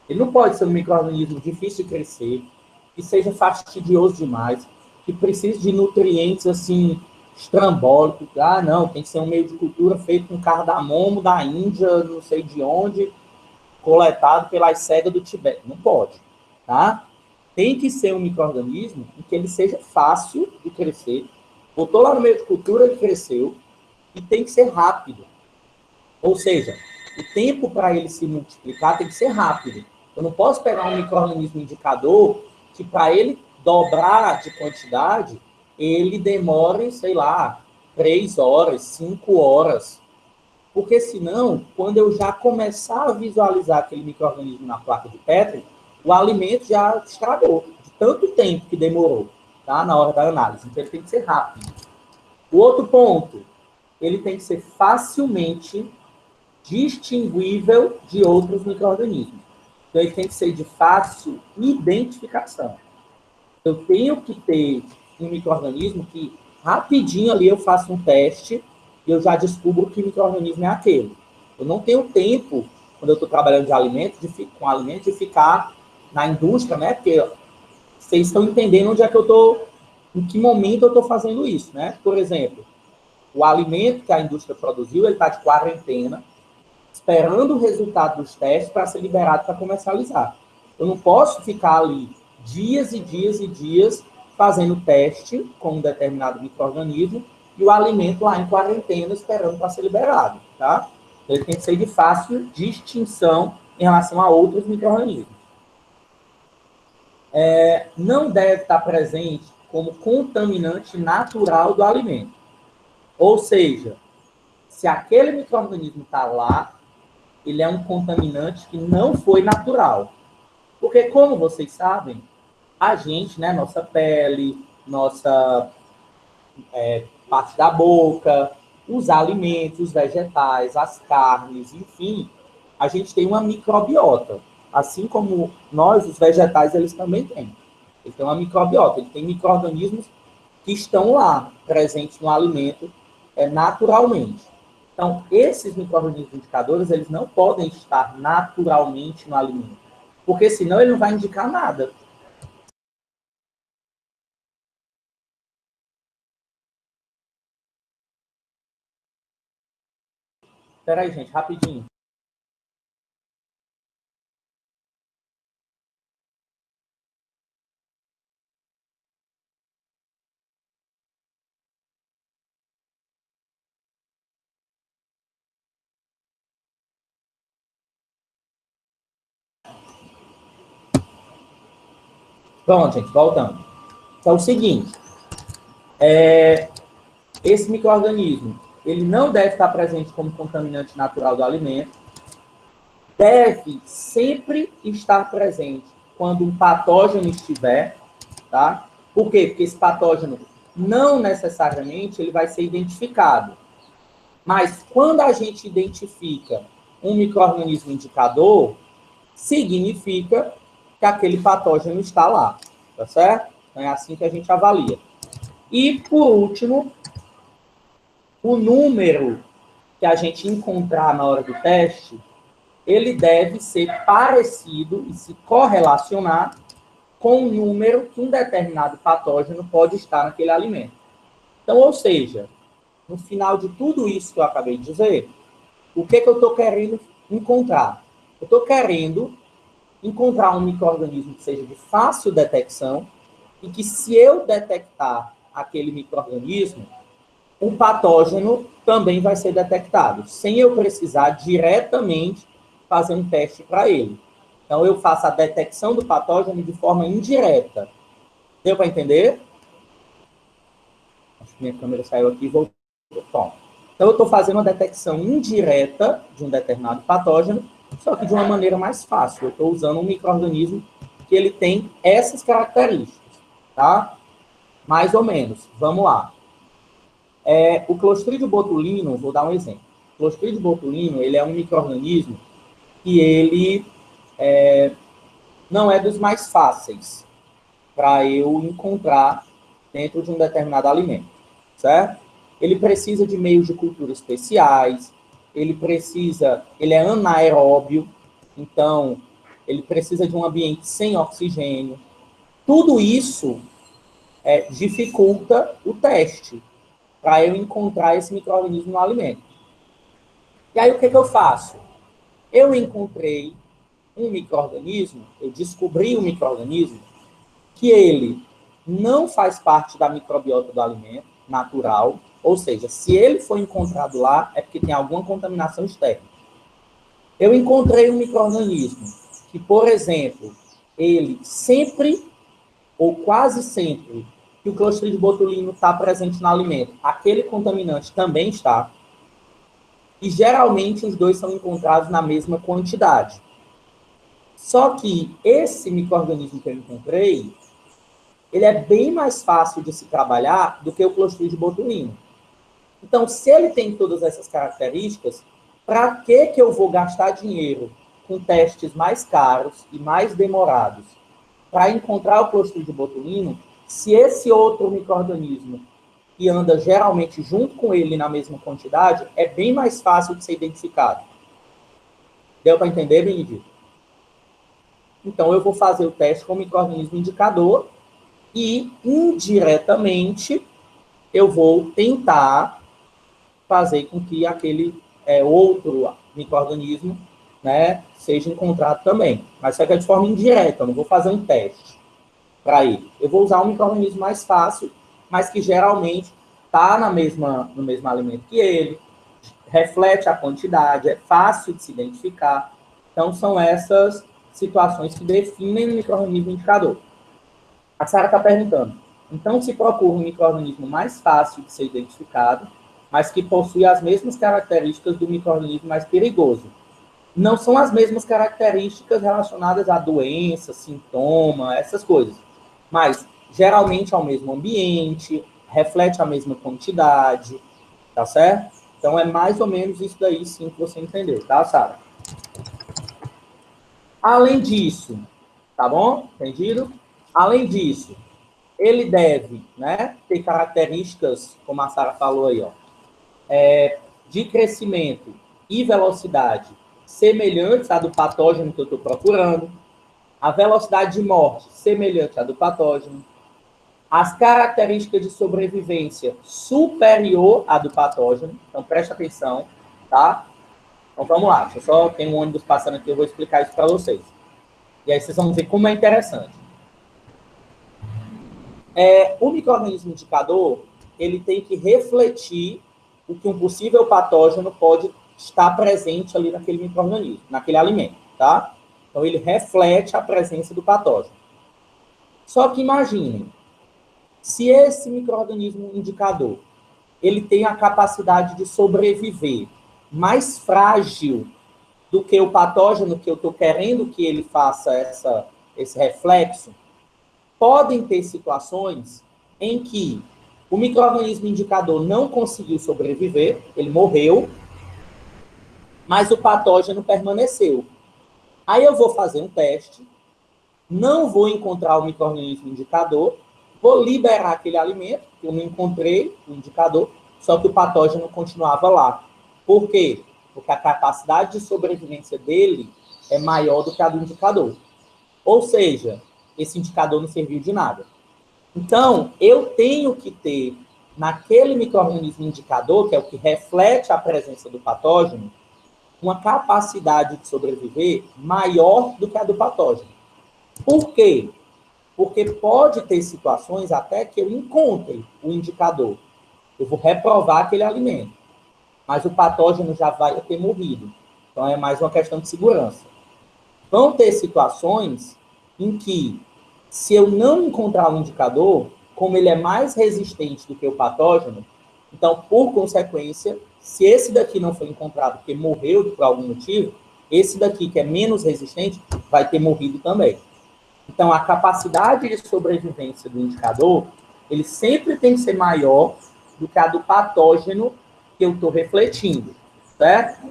Ele não pode ser um micro-organismo difícil de crescer, que seja fastidioso demais, que precise de nutrientes assim estrambólicos. Ah, não, tem que ser um meio de cultura feito com cardamomo da Índia, não sei de onde, coletado pelas cegas do Tibete. Não pode, tá? Tem que ser um micro-organismo em que ele seja fácil de crescer. Botou lá no meio de cultura, ele cresceu, e tem que ser rápido. Ou seja, o tempo para ele se multiplicar tem que ser rápido. Eu não posso pegar um micro-organismo indicador que para ele dobrar de quantidade, ele demore, sei lá, 3 horas, 5 horas. Porque senão, quando eu já começar a visualizar aquele micro-organismo na placa de Petri, o alimento já estragou, de tanto tempo que demorou, tá? Na hora da análise. Então ele tem que ser rápido. O outro ponto, ele tem que ser facilmente distinguível de outros micro-organismos. Então, ele tem que ser de fácil identificação. Eu tenho que ter um micro-organismo que, rapidinho ali, eu faço um teste e eu já descubro que micro-organismo é aquele. Eu não tenho tempo, quando eu estou trabalhando com alimento, de ficar na indústria, né? Porque vocês estão entendendo onde é que eu estou, em que momento eu estou fazendo isso, né? Por exemplo, o alimento que a indústria produziu, ele está de quarentena, esperando o resultado dos testes para ser liberado para comercializar. Eu não posso ficar ali dias e dias e dias fazendo teste com um determinado micro-organismo e o alimento lá em quarentena esperando para ser liberado, tá? Ele tem que ser de fácil distinção em relação a outros micro-organismos. Não deve estar presente como contaminante natural do alimento. Ou seja, se aquele micro-organismo está lá, ele é um contaminante que não foi natural. Porque, como vocês sabem, a gente, né, nossa pele, nossa parte da boca, os alimentos, os vegetais, as carnes, enfim, a gente tem uma microbiota. Assim como nós, os vegetais, eles também têm. Eles têm uma microbiota, eles têm micro-organismos que estão lá, presentes no alimento, naturalmente. Então, esses micro-organismos indicadores, eles não podem estar naturalmente no alimento, porque senão ele não vai indicar nada. Espera aí, gente, rapidinho. Pronto, gente, voltando. Então, é o seguinte, esse micro-organismo, ele não deve estar presente como contaminante natural do alimento, deve sempre estar presente quando um patógeno estiver, tá? Por quê? Porque esse patógeno não necessariamente ele vai ser identificado. Mas quando a gente identifica um micro-organismo indicador, significa que aquele patógeno está lá, tá certo? Então é assim que a gente avalia. E, por último, o número que a gente encontrar na hora do teste, ele deve ser parecido e se correlacionar com o número que um determinado patógeno pode estar naquele alimento. Então, ou seja, no final de tudo isso que eu acabei de dizer, o que eu estou querendo encontrar? Eu estou querendo encontrar um micro-organismo que seja de fácil detecção e que, se eu detectar aquele micro-organismo, o patógeno também vai ser detectado, sem eu precisar diretamente fazer um teste para ele. Então, eu faço a detecção do patógeno de forma indireta. Deu para entender? Acho que minha câmera saiu aqui e voltou. Bom, então, eu estou fazendo uma detecção indireta de um determinado patógeno só que de uma maneira mais fácil. Eu estou usando um micro-organismo que ele tem essas características, tá? Mais ou menos. Vamos lá. O Clostridium botulino, vou dar um exemplo. O Clostridium botulino, ele é um micro-organismo que ele não é dos mais fáceis para eu encontrar dentro de um determinado alimento, certo? Ele precisa de meios de cultura especiais, ele é anaeróbio, então ele precisa de um ambiente sem oxigênio. Tudo isso dificulta o teste para eu encontrar esse micro-organismo no alimento. E aí o que eu faço? Eu encontrei um micro-organismo, eu descobri um micro-organismo que ele não faz parte da microbiota do alimento natural, ou seja, se ele foi encontrado lá, é porque tem alguma contaminação externa. Eu encontrei um micro-organismo que, por exemplo, ele sempre, ou quase sempre, que o Clostridium botulino está presente no alimento, aquele contaminante também está, e geralmente os dois são encontrados na mesma quantidade. Só que esse micro-organismo que eu encontrei, ele é bem mais fácil de se trabalhar do que o Clostridium botulino. Então, se ele tem todas essas características, para que eu vou gastar dinheiro com testes mais caros e mais demorados para encontrar o Clostridium botulino, se esse outro micro-organismo que anda geralmente junto com ele na mesma quantidade, é bem mais fácil de ser identificado? Deu para entender, Benedito? Então, eu vou fazer o teste com o micro-organismo indicador e, indiretamente, eu vou tentar fazer com que aquele outro micro-organismo, né, seja encontrado também. Mas só que é de forma indireta, eu não vou fazer um teste para ele. Eu vou usar um micro-organismo mais fácil, mas que geralmente está no mesmo alimento que ele, reflete a quantidade, é fácil de se identificar. Então, são essas situações que definem o micro-organismo indicador. A Sara está perguntando, então se procura um micro-organismo mais fácil de ser identificado, mas que possui as mesmas características do micro-organismo mais perigoso. Não são as mesmas características relacionadas a doença, sintoma, essas coisas. Mas, geralmente, é o mesmo ambiente, reflete a mesma quantidade, tá certo? Então, é mais ou menos isso daí, sim, que você entendeu, tá, Sara? Além disso, tá bom? Entendido? Além disso, ele deve, né, ter características, como a Sara falou aí, ó, de crescimento e velocidade semelhantes à do patógeno que eu estou procurando, a velocidade de morte semelhante à do patógeno, as características de sobrevivência superior à do patógeno. Então, preste atenção, tá? Então, vamos lá. Deixa eu só ter um ônibus passando aqui, eu vou explicar isso para vocês. E aí vocês vão ver como é interessante. O micro-organismo indicador, ele tem que refletir o que um possível patógeno pode estar presente ali naquele micro-organismo, naquele alimento, tá? Então, ele reflete a presença do patógeno. Só que imaginem, se esse micro-organismo indicador, ele tem a capacidade de sobreviver mais frágil do que o patógeno que eu estou querendo que ele faça esse reflexo, podem ter situações em que o micro-organismo indicador não conseguiu sobreviver, ele morreu, mas o patógeno permaneceu. Aí eu vou fazer um teste, não vou encontrar o micro-organismo indicador, vou liberar aquele alimento, que eu não encontrei o indicador, só que o patógeno continuava lá. Por quê? Porque a capacidade de sobrevivência dele é maior do que a do indicador. Ou seja, esse indicador não serviu de nada. Então, eu tenho que ter, naquele micro-organismo indicador, que é o que reflete a presença do patógeno, uma capacidade de sobreviver maior do que a do patógeno. Por quê? Porque pode ter situações até que eu encontre o indicador. Eu vou reprovar aquele alimento, mas o patógeno já vai ter morrido. Então, é mais uma questão de segurança. Vão ter situações em que, se eu não encontrar um indicador, como ele é mais resistente do que o patógeno, então, por consequência, se esse daqui não foi encontrado porque morreu por algum motivo, esse daqui, que é menos resistente, vai ter morrido também. Então, a capacidade de sobrevivência do indicador, ele sempre tem que ser maior do que a do patógeno que eu estou refletindo, certo?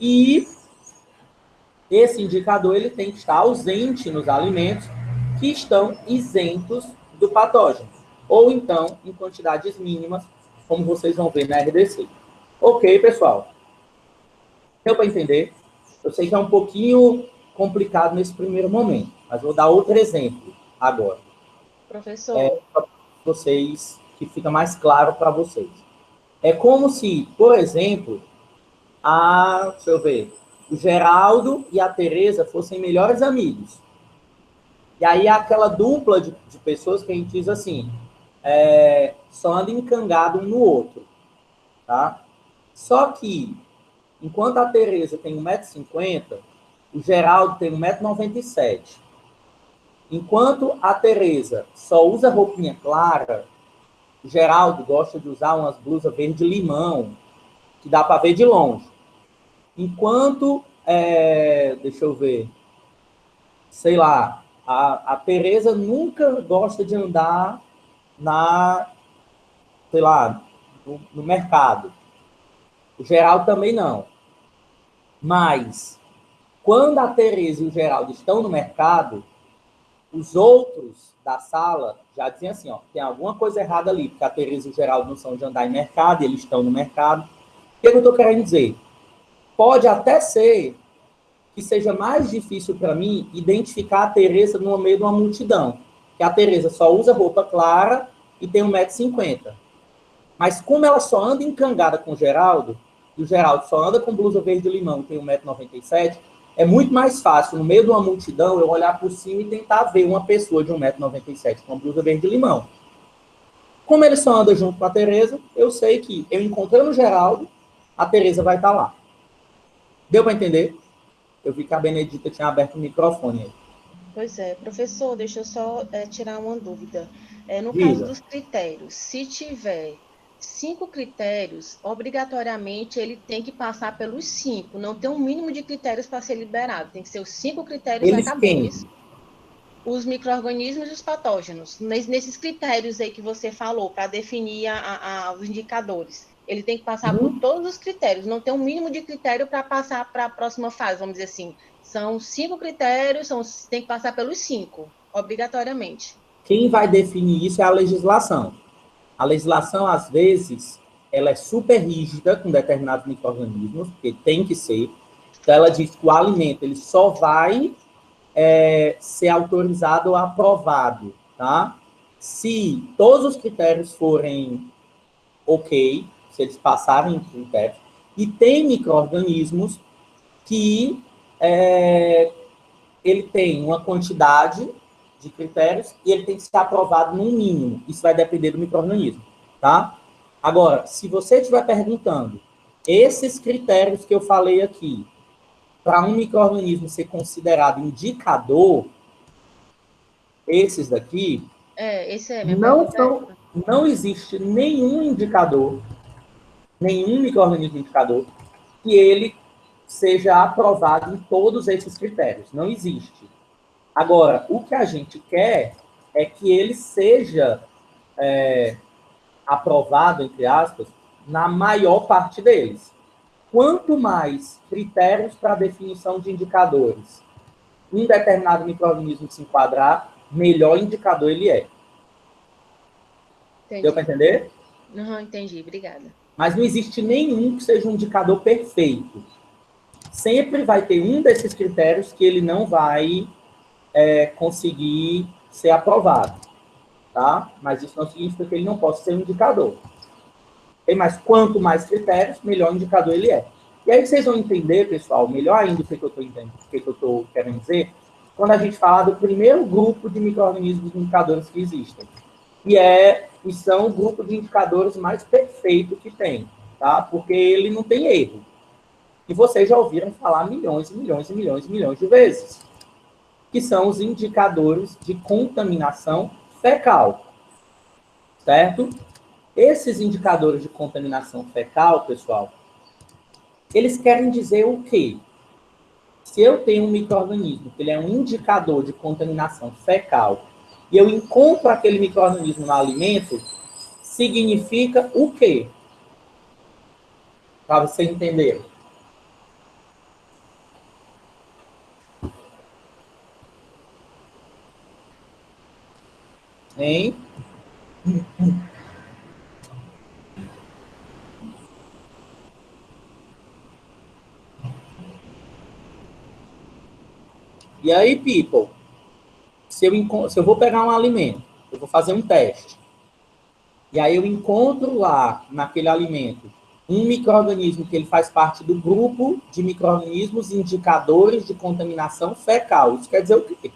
E esse indicador ele tem que estar ausente nos alimentos que estão isentos do patógeno, ou então em quantidades mínimas, como vocês vão ver na RDC. Ok, pessoal? Deu para entender? Eu sei que é um pouquinho complicado nesse primeiro momento, mas vou dar outro exemplo agora. Professor. Para vocês, que fica mais claro para vocês. É como se, por exemplo, deixa eu ver, o Geraldo e a Tereza fossem melhores amigos. E aí aquela dupla de pessoas que a gente diz assim, só anda encangado um no outro, tá? Só que, enquanto a Tereza tem 1,50 m, o Geraldo tem 1,97 m. Enquanto a Tereza só usa roupinha clara, o Geraldo gosta de usar umas blusas verde-limão, que dá para ver de longe. Enquanto, deixa eu ver, sei lá, a Tereza nunca gosta de andar sei lá, no mercado. O Geraldo também não. Mas, quando a Tereza e o Geraldo estão no mercado, os outros da sala já dizem assim, ó, tem alguma coisa errada ali, porque a Tereza e o Geraldo não são de andar em mercado, eles estão no mercado. O que eu estou querendo dizer? Pode até ser que seja mais difícil para mim identificar a Tereza no meio de uma multidão, que a Tereza só usa roupa clara e tem 1,50 m. Mas como ela só anda encangada com o Geraldo, e o Geraldo só anda com blusa verde-limão e tem 1,97 m, é muito mais fácil, no meio de uma multidão, eu olhar por cima e tentar ver uma pessoa de 1,97 m com blusa verde-limão. Como ele só anda junto com a Tereza, eu sei que eu encontrando o Geraldo, a Tereza vai estar lá. Deu para entender? Eu vi que a Benedita tinha aberto o microfone aí. Pois é, professor, deixa eu só tirar uma dúvida. No caso Diga. dos critérios, se tiver 5 critérios, obrigatoriamente ele tem que passar pelos 5. Não tem um mínimo de critérios para ser liberado. Tem que ser os 5 critérios e Eles acabou. quem? Isso. Os micro-organismos e os patógenos. Nesses critérios aí que você falou, para definir os indicadores. Ele tem que passar por todos os critérios. Não tem um mínimo de critério para passar para a próxima fase, vamos dizer assim. São 5 critérios, tem que passar pelos 5, obrigatoriamente. Quem vai definir isso é a legislação. A legislação, às vezes, ela é super rígida com determinados micro-organismos, porque tem que ser. Então, ela diz que o alimento ele só vai ser autorizado ou aprovado, tá? Se todos os critérios forem ok, se eles passarem os critérios. E tem micro-organismos que ele tem uma quantidade de critérios e ele tem que ser aprovado no mínimo. Isso vai depender do micro-organismo, tá? Agora, se você estiver perguntando esses critérios que eu falei aqui, para um micro-organismo ser considerado indicador, esses daqui, Esse é minha pergunta. não existe nenhum indicador, nenhum micro-organismo indicador, que ele seja aprovado em todos esses critérios. Não existe. Agora, o que a gente quer é que ele seja aprovado, entre aspas, na maior parte deles. Quanto mais critérios para definição de indicadores um determinado micro-organismo se enquadrar, melhor indicador ele é. Entendi. Deu para entender? Não, entendi, obrigada. Mas não existe nenhum que seja um indicador perfeito. Sempre vai ter um desses critérios que ele não vai conseguir ser aprovado. Tá? Mas isso não significa que ele não possa ser um indicador. Mas quanto mais critérios, melhor indicador ele é. E aí vocês vão entender, pessoal, melhor ainda o que eu estou querendo dizer, quando a gente fala do primeiro grupo de micro-organismos indicadores que existem. E são o grupo de indicadores mais perfeito que tem, tá? Porque ele não tem erro. E vocês já ouviram falar milhões e milhões e milhões e milhões de vezes. Que são os indicadores de contaminação fecal. Certo? Esses indicadores de contaminação fecal, pessoal, eles querem dizer o quê? Se eu tenho um micro-organismo, que ele é um indicador de contaminação fecal, e eu encontro aquele micro-organismo no alimento, significa o quê? Para você entender. Hein? E aí, people, se eu vou pegar um alimento, eu vou fazer um teste, e aí eu encontro lá, naquele alimento, um micro-organismo que ele faz parte do grupo de micro-organismos indicadores de contaminação fecal. Isso quer dizer o quê?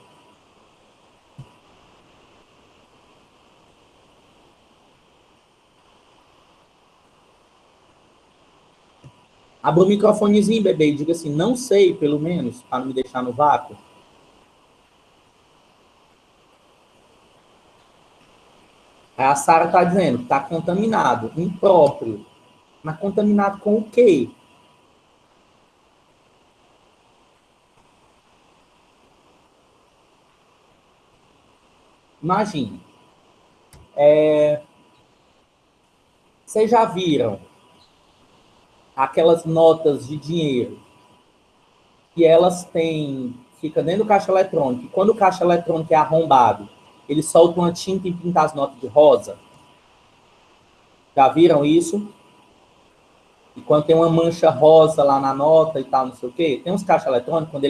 Abra o microfonezinho, bebê, e diga assim, não sei, pelo menos, para não me deixar no vácuo. Aí a Sara está dizendo que está contaminado, impróprio. Mas contaminado com o quê? Imagine. Vocês já viram aquelas notas de dinheiro que elas têm, fica dentro do caixa eletrônico, e quando o caixa eletrônico é arrombado, eles soltam uma tinta e pintam as notas de rosa? Já viram isso? E quando tem uma mancha rosa lá na nota e tal, não sei o quê, tem uns caixas eletrônicos, quando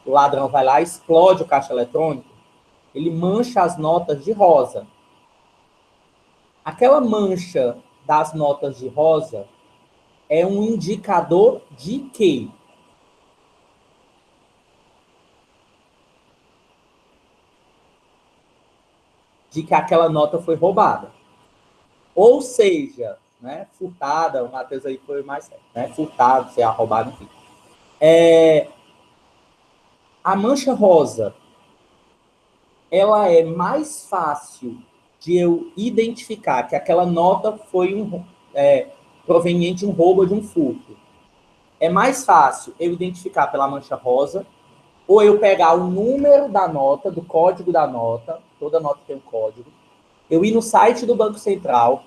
o ladrão vai lá, explode o caixa eletrônico, ele mancha as notas de rosa. Aquela mancha das notas de rosa é um indicador de quê? De que aquela nota foi roubada. Ou seja, né, furtada, o Matheus aí foi mais certo, né, furtado, se é roubado, enfim. A mancha rosa, ela é mais fácil de eu identificar que aquela nota foi proveniente de um roubo ou de um furto. É mais fácil eu identificar pela mancha rosa, ou eu pegar o número da nota, do código da nota, toda nota tem um código, eu ir no site do Banco Central,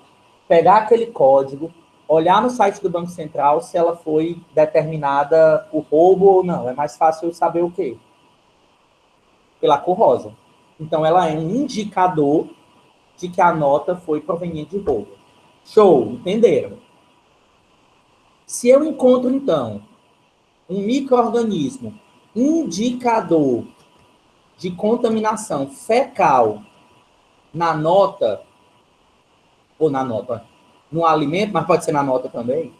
pegar aquele código, olhar no site do Banco Central se ela foi determinada por roubo ou não. É mais fácil eu saber o quê? Pela cor rosa. Então, ela é um indicador de que a nota foi proveniente de roubo. Show, entenderam? Se eu encontro, então, um micro-organismo indicador de contaminação fecal na nota, ou na nota, no alimento, mas pode ser na nota também,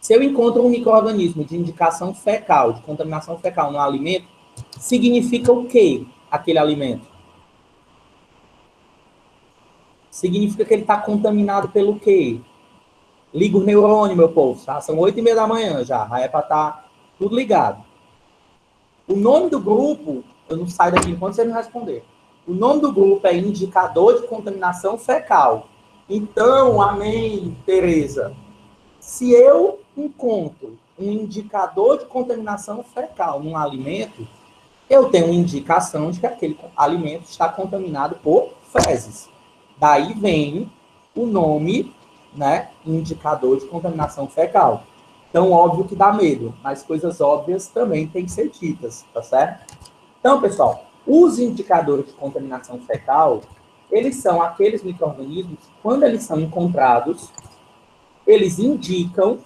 se eu encontro um micro-organismo de indicação fecal, de contaminação fecal no alimento, significa o quê, aquele alimento? Significa que ele está contaminado pelo quê? Liga o neurônio, meu povo, tá? São 8h30 da manhã já é para estar tudo ligado. O nome do grupo, eu não saio daqui enquanto você não responder. O nome do grupo é indicador de contaminação fecal. Então, amém, Tereza. Se eu encontro um indicador de contaminação fecal num alimento, eu tenho uma indicação de que aquele alimento está contaminado por fezes. Daí vem o nome, né, indicador de contaminação fecal. Então, óbvio que dá medo, mas coisas óbvias também têm que ser ditas, tá certo? Então, pessoal, os indicadores de contaminação fecal, eles são aqueles micro-organismos, quando eles são encontrados, eles indicam que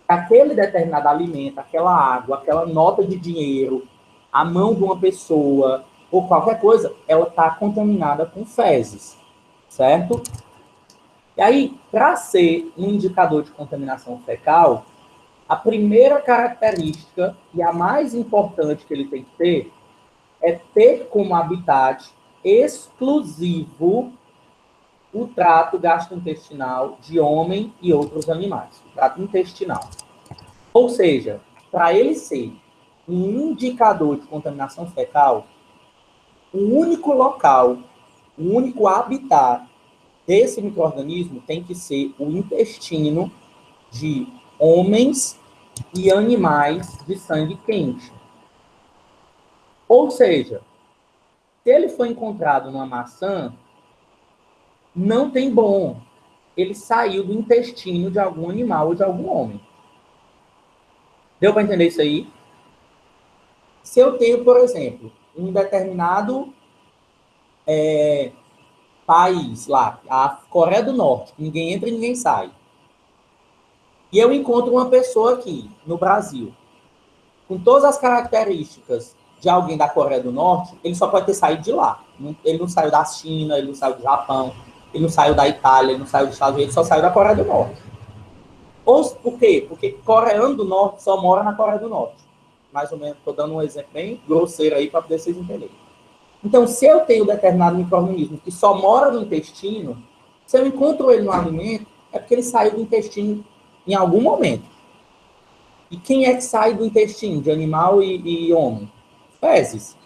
aquele determinado alimento, aquela água, aquela nota de dinheiro, a mão de uma pessoa, ou qualquer coisa, ela está contaminada com fezes, certo? E aí, para ser um indicador de contaminação fecal, a primeira característica, e a mais importante que ele tem que ter, é ter como habitat exclusivo o trato gastrointestinal de homem e outros animais, o trato intestinal. Ou seja, para ele ser um indicador de contaminação fecal, o único local, o único habitat desse micro-organismo tem que ser o intestino de homens e animais de sangue quente. Ou seja, se ele foi encontrado numa maçã, não tem bom. Ele saiu do intestino de algum animal ou de algum homem. Deu para entender isso aí? Se eu tenho, por exemplo, um determinado país lá, a Coreia do Norte, ninguém entra e ninguém sai, e eu encontro uma pessoa aqui, no Brasil, com todas as características de alguém da Coreia do Norte, ele só pode ter saído de lá. Ele não saiu da China, ele não saiu do Japão, ele não saiu da Itália, ele não saiu dos Estados Unidos, ele só saiu da Coreia do Norte. Ou por quê? Porque coreano do Norte só mora na Coreia do Norte. Mais ou menos, estou dando um exemplo bem grosseiro aí para poder vocês entenderem. Então, se eu tenho determinado micro-organismo que só mora no intestino, se eu encontro ele no alimento, é porque ele saiu do intestino em algum momento. E quem é que sai do intestino de animal e homem? Fezes.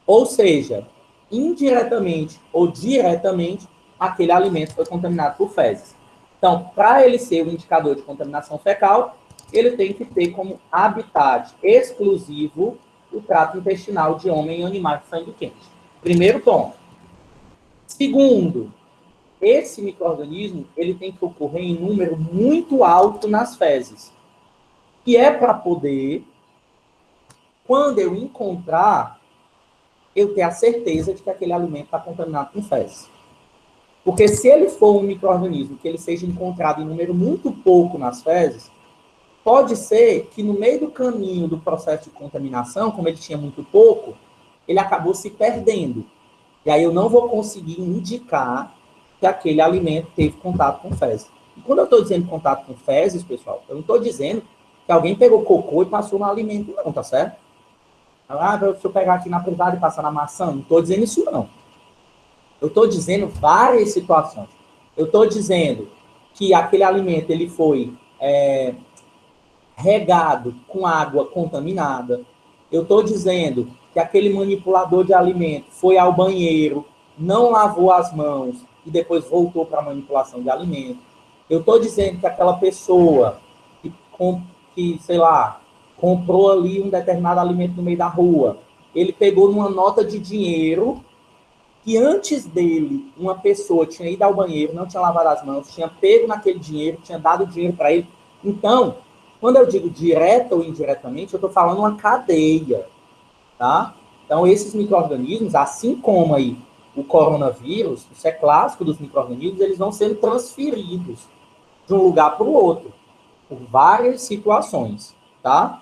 Ou seja, indiretamente ou diretamente, aquele alimento foi contaminado por fezes. Então, para ele ser um indicador de contaminação fecal, ele tem que ter como habitat exclusivo o trato intestinal de homem e animais de sangue quente. Primeiro ponto. Segundo, esse micro-organismo ele tem que ocorrer em número muito alto nas fezes. Que é para poder, quando eu encontrar, eu ter a certeza de que aquele alimento está contaminado com fezes. Porque se ele for um micro-organismo que ele seja encontrado em número muito pouco nas fezes, pode ser que no meio do caminho do processo de contaminação, como ele tinha muito pouco, ele acabou se perdendo. E aí eu não vou conseguir indicar que aquele alimento teve contato com fezes. E quando eu estou dizendo contato com fezes, pessoal, eu não estou dizendo que alguém pegou cocô e passou no alimento, não, tá certo? Deixa eu pegar aqui na privada e passar na maçã. Não estou dizendo isso, não. Eu estou dizendo várias situações. Eu estou dizendo que aquele alimento ele foi regado com água contaminada. Eu estou dizendo que aquele manipulador de alimento foi ao banheiro, não lavou as mãos e depois voltou para a manipulação de alimento. Eu estou dizendo que aquela pessoa que, sei lá, comprou ali um determinado alimento no meio da rua, ele pegou numa nota de dinheiro que antes dele, uma pessoa tinha ido ao banheiro, não tinha lavado as mãos, tinha pego naquele dinheiro, tinha dado dinheiro para ele. Então, quando eu digo direta ou indiretamente, eu estou falando uma cadeia, tá? Então, esses micro-organismos, assim como aí o coronavírus, isso é clássico dos micro-organismos, eles vão sendo transferidos de um lugar para o outro, por várias situações, tá?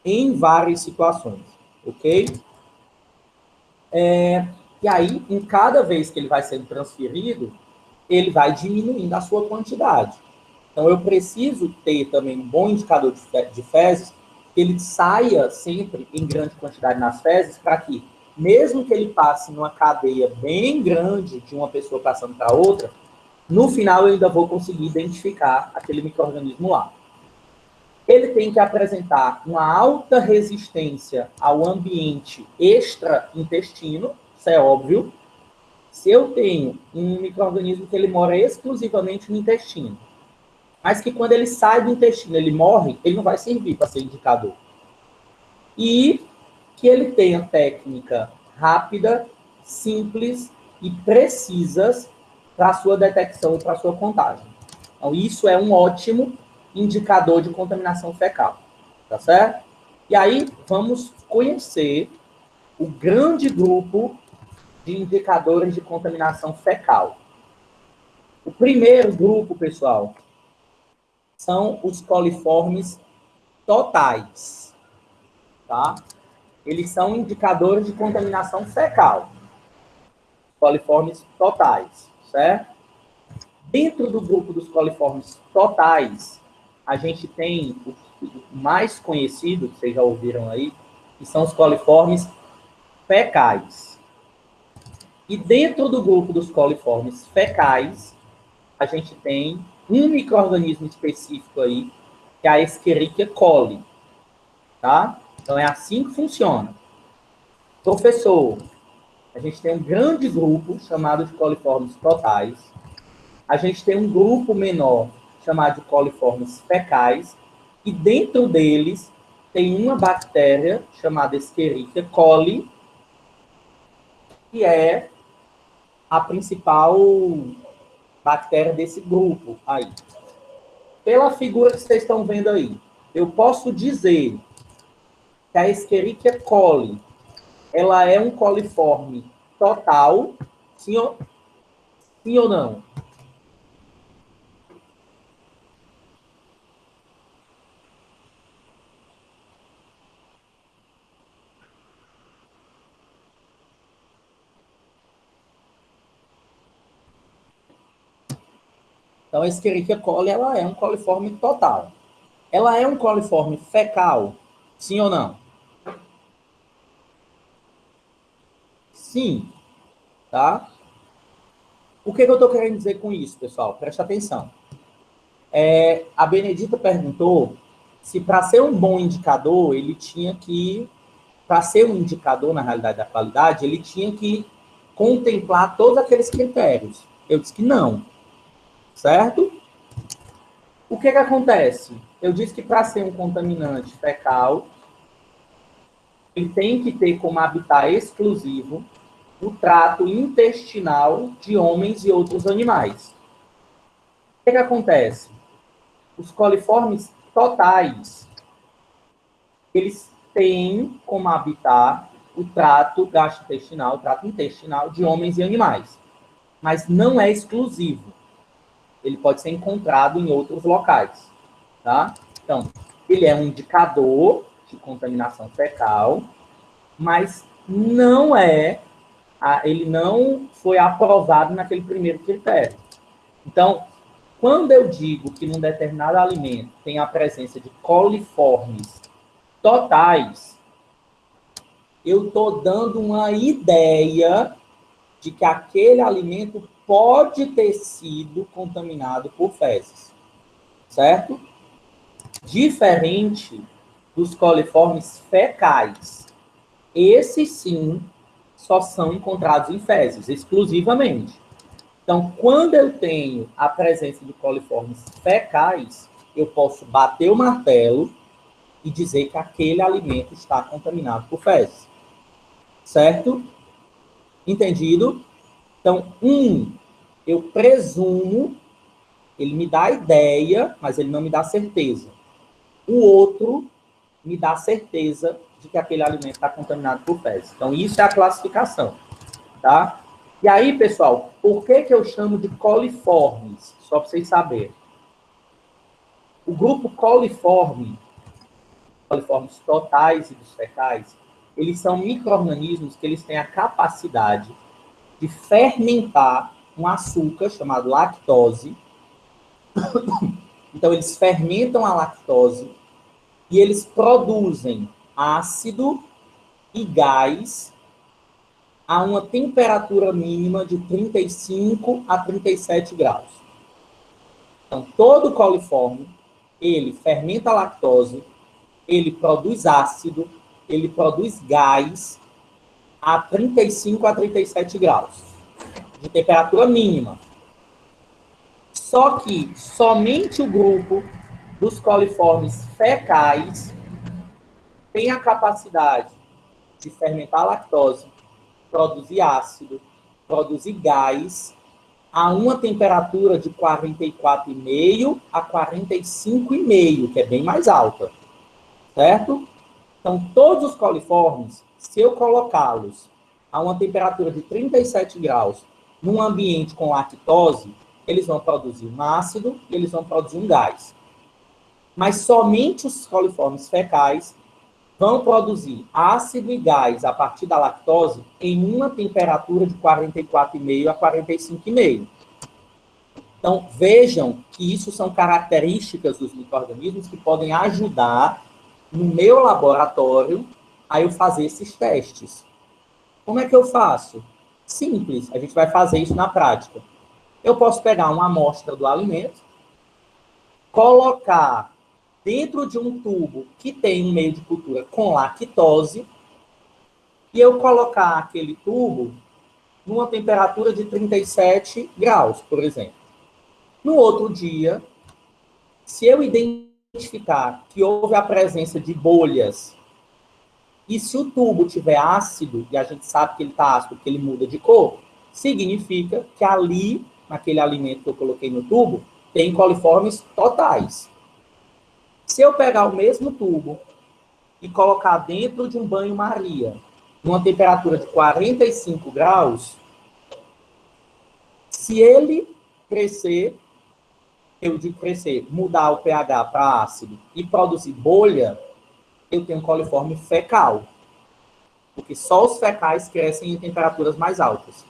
Em várias situações, ok? E aí, em cada vez que ele vai sendo transferido, ele vai diminuindo a sua quantidade. Então, eu preciso ter também um bom indicador de fezes, que ele saia sempre em grande quantidade nas fezes, para que, mesmo que ele passe numa cadeia bem grande de uma pessoa passando para outra, no final eu ainda vou conseguir identificar aquele micro-organismo lá. Ele tem que apresentar uma alta resistência ao ambiente extra-intestino, isso é óbvio. Se eu tenho um micro-organismo que ele mora exclusivamente no intestino, mas que quando ele sai do intestino, ele morre, ele não vai servir para ser indicador. E que ele tenha técnica rápida, simples e precisas para a sua detecção e para a sua contagem. Então, isso é um ótimo indicador de contaminação fecal, tá certo? E aí, vamos conhecer o grande grupo de indicadores de contaminação fecal. O primeiro grupo, pessoal, são os coliformes totais, tá? Eles são indicadores de contaminação fecal. Coliformes totais, certo? Dentro do grupo dos coliformes totais, a gente tem o mais conhecido, que vocês já ouviram aí, que são os coliformes fecais. E dentro do grupo dos coliformes fecais, a gente tem um micro-organismo específico aí, que é a Escherichia coli, tá? Então, é assim que funciona. Professor, a gente tem um grande grupo chamado de coliformes totais, a gente tem um grupo menor chamado de coliformes fecais, e dentro deles tem uma bactéria chamada Escherichia coli, que é a principal bactéria desse grupo aí. Pela figura que vocês estão vendo aí, eu posso dizer que a Escherichia coli, ela é um coliforme total, sim ou não? Então, a Escherichia coli, ela é um coliforme total. Ela é um coliforme fecal, sim ou não? Sim, tá? O que eu estou querendo dizer com isso, pessoal? Presta atenção. A Benedita perguntou se para ser um bom indicador, ele tinha que, para ser um indicador, na realidade, da qualidade, ele tinha que contemplar todos aqueles critérios. Eu disse que não, certo? O que acontece? Eu disse que para ser um contaminante fecal, ele tem que ter como habitat exclusivo o trato intestinal de homens e outros animais. O que acontece? Os coliformes totais, eles têm como habitat o trato gastrointestinal, o trato intestinal de homens e animais. Mas não é exclusivo. Ele pode ser encontrado em outros locais. Tá? Então, ele é um indicador de contaminação fecal, mas não ele não foi aprovado naquele primeiro critério. Então, quando eu digo que num determinado alimento tem a presença de coliformes totais, eu estou dando uma ideia de que aquele alimento pode ter sido contaminado por fezes, certo? Diferente dos coliformes fecais. Esses, sim, só são encontrados em fezes, exclusivamente. Então, quando eu tenho a presença de coliformes fecais, eu posso bater o martelo e dizer que aquele alimento está contaminado por fezes. Certo? Entendido? Então, eu presumo, ele me dá a ideia, mas ele não me dá certeza. O outro me dá certeza de que aquele alimento está contaminado por fezes. Então, isso é a classificação. Tá? E aí, pessoal, por que eu chamo de coliformes? Só para vocês saberem. O grupo coliforme, coliformes totais e dos fecais, eles são micro-organismos que eles têm a capacidade de fermentar um açúcar chamado lactose. Então, eles fermentam a lactose e eles produzem ácido e gás a uma temperatura mínima de 35 a 37 graus. Então, todo coliforme, ele fermenta a lactose, ele produz ácido, ele produz gás a 35 a 37 graus de temperatura mínima. Só que somente o grupo dos coliformes fecais tem a capacidade de fermentar a lactose, produzir ácido, produzir gás a uma temperatura de 44,5 a 45,5, que é bem mais alta. Certo? Então, todos os coliformes, se eu colocá-los a uma temperatura de 37 graus num ambiente com lactose, eles vão produzir um ácido e eles vão produzir um gás. Mas somente os coliformes fecais vão produzir ácido e gás a partir da lactose em uma temperatura de 44,5 a 45,5. Então, vejam que isso são características dos micro-organismos que podem ajudar no meu laboratório a eu fazer esses testes. Como é que eu faço? Simples, a gente vai fazer isso na prática. Eu posso pegar uma amostra do alimento, colocar dentro de um tubo que tem um meio de cultura com lactose, e eu colocar aquele tubo numa temperatura de 37 graus, por exemplo. No outro dia, se eu identificar identificar que houve a presença de bolhas, e se o tubo tiver ácido, e a gente sabe que ele está ácido porque ele muda de cor, significa que ali, naquele alimento que eu coloquei no tubo, tem coliformes totais. Se eu pegar o mesmo tubo e colocar dentro de um banho-maria, numa temperatura de 45 graus, se ele crescer, eu digo crescer, mudar o pH para ácido e produzir bolha, eu tenho coliforme fecal. Porque só os fecais crescem em temperaturas mais altas.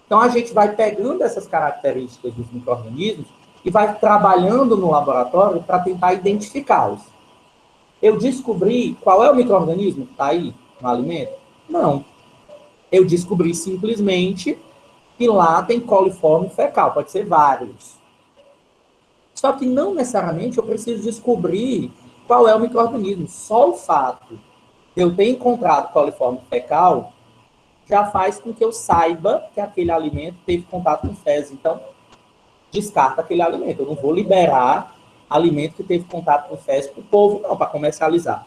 Então, a gente vai pegando essas características dos micro-organismos e vai trabalhando no laboratório para tentar identificá-los. Eu descobri qual é o micro-organismo que está aí no alimento? Não. Eu descobri simplesmente que lá tem coliforme fecal, pode ser vários. Só que não necessariamente eu preciso descobrir qual é o micro-organismo. Só o fato de eu ter encontrado coliforme fecal já faz com que eu saiba que aquele alimento teve contato com fezes. Então, descarta aquele alimento. Eu não vou liberar alimento que teve contato com fezes para o povo, não, para comercializar.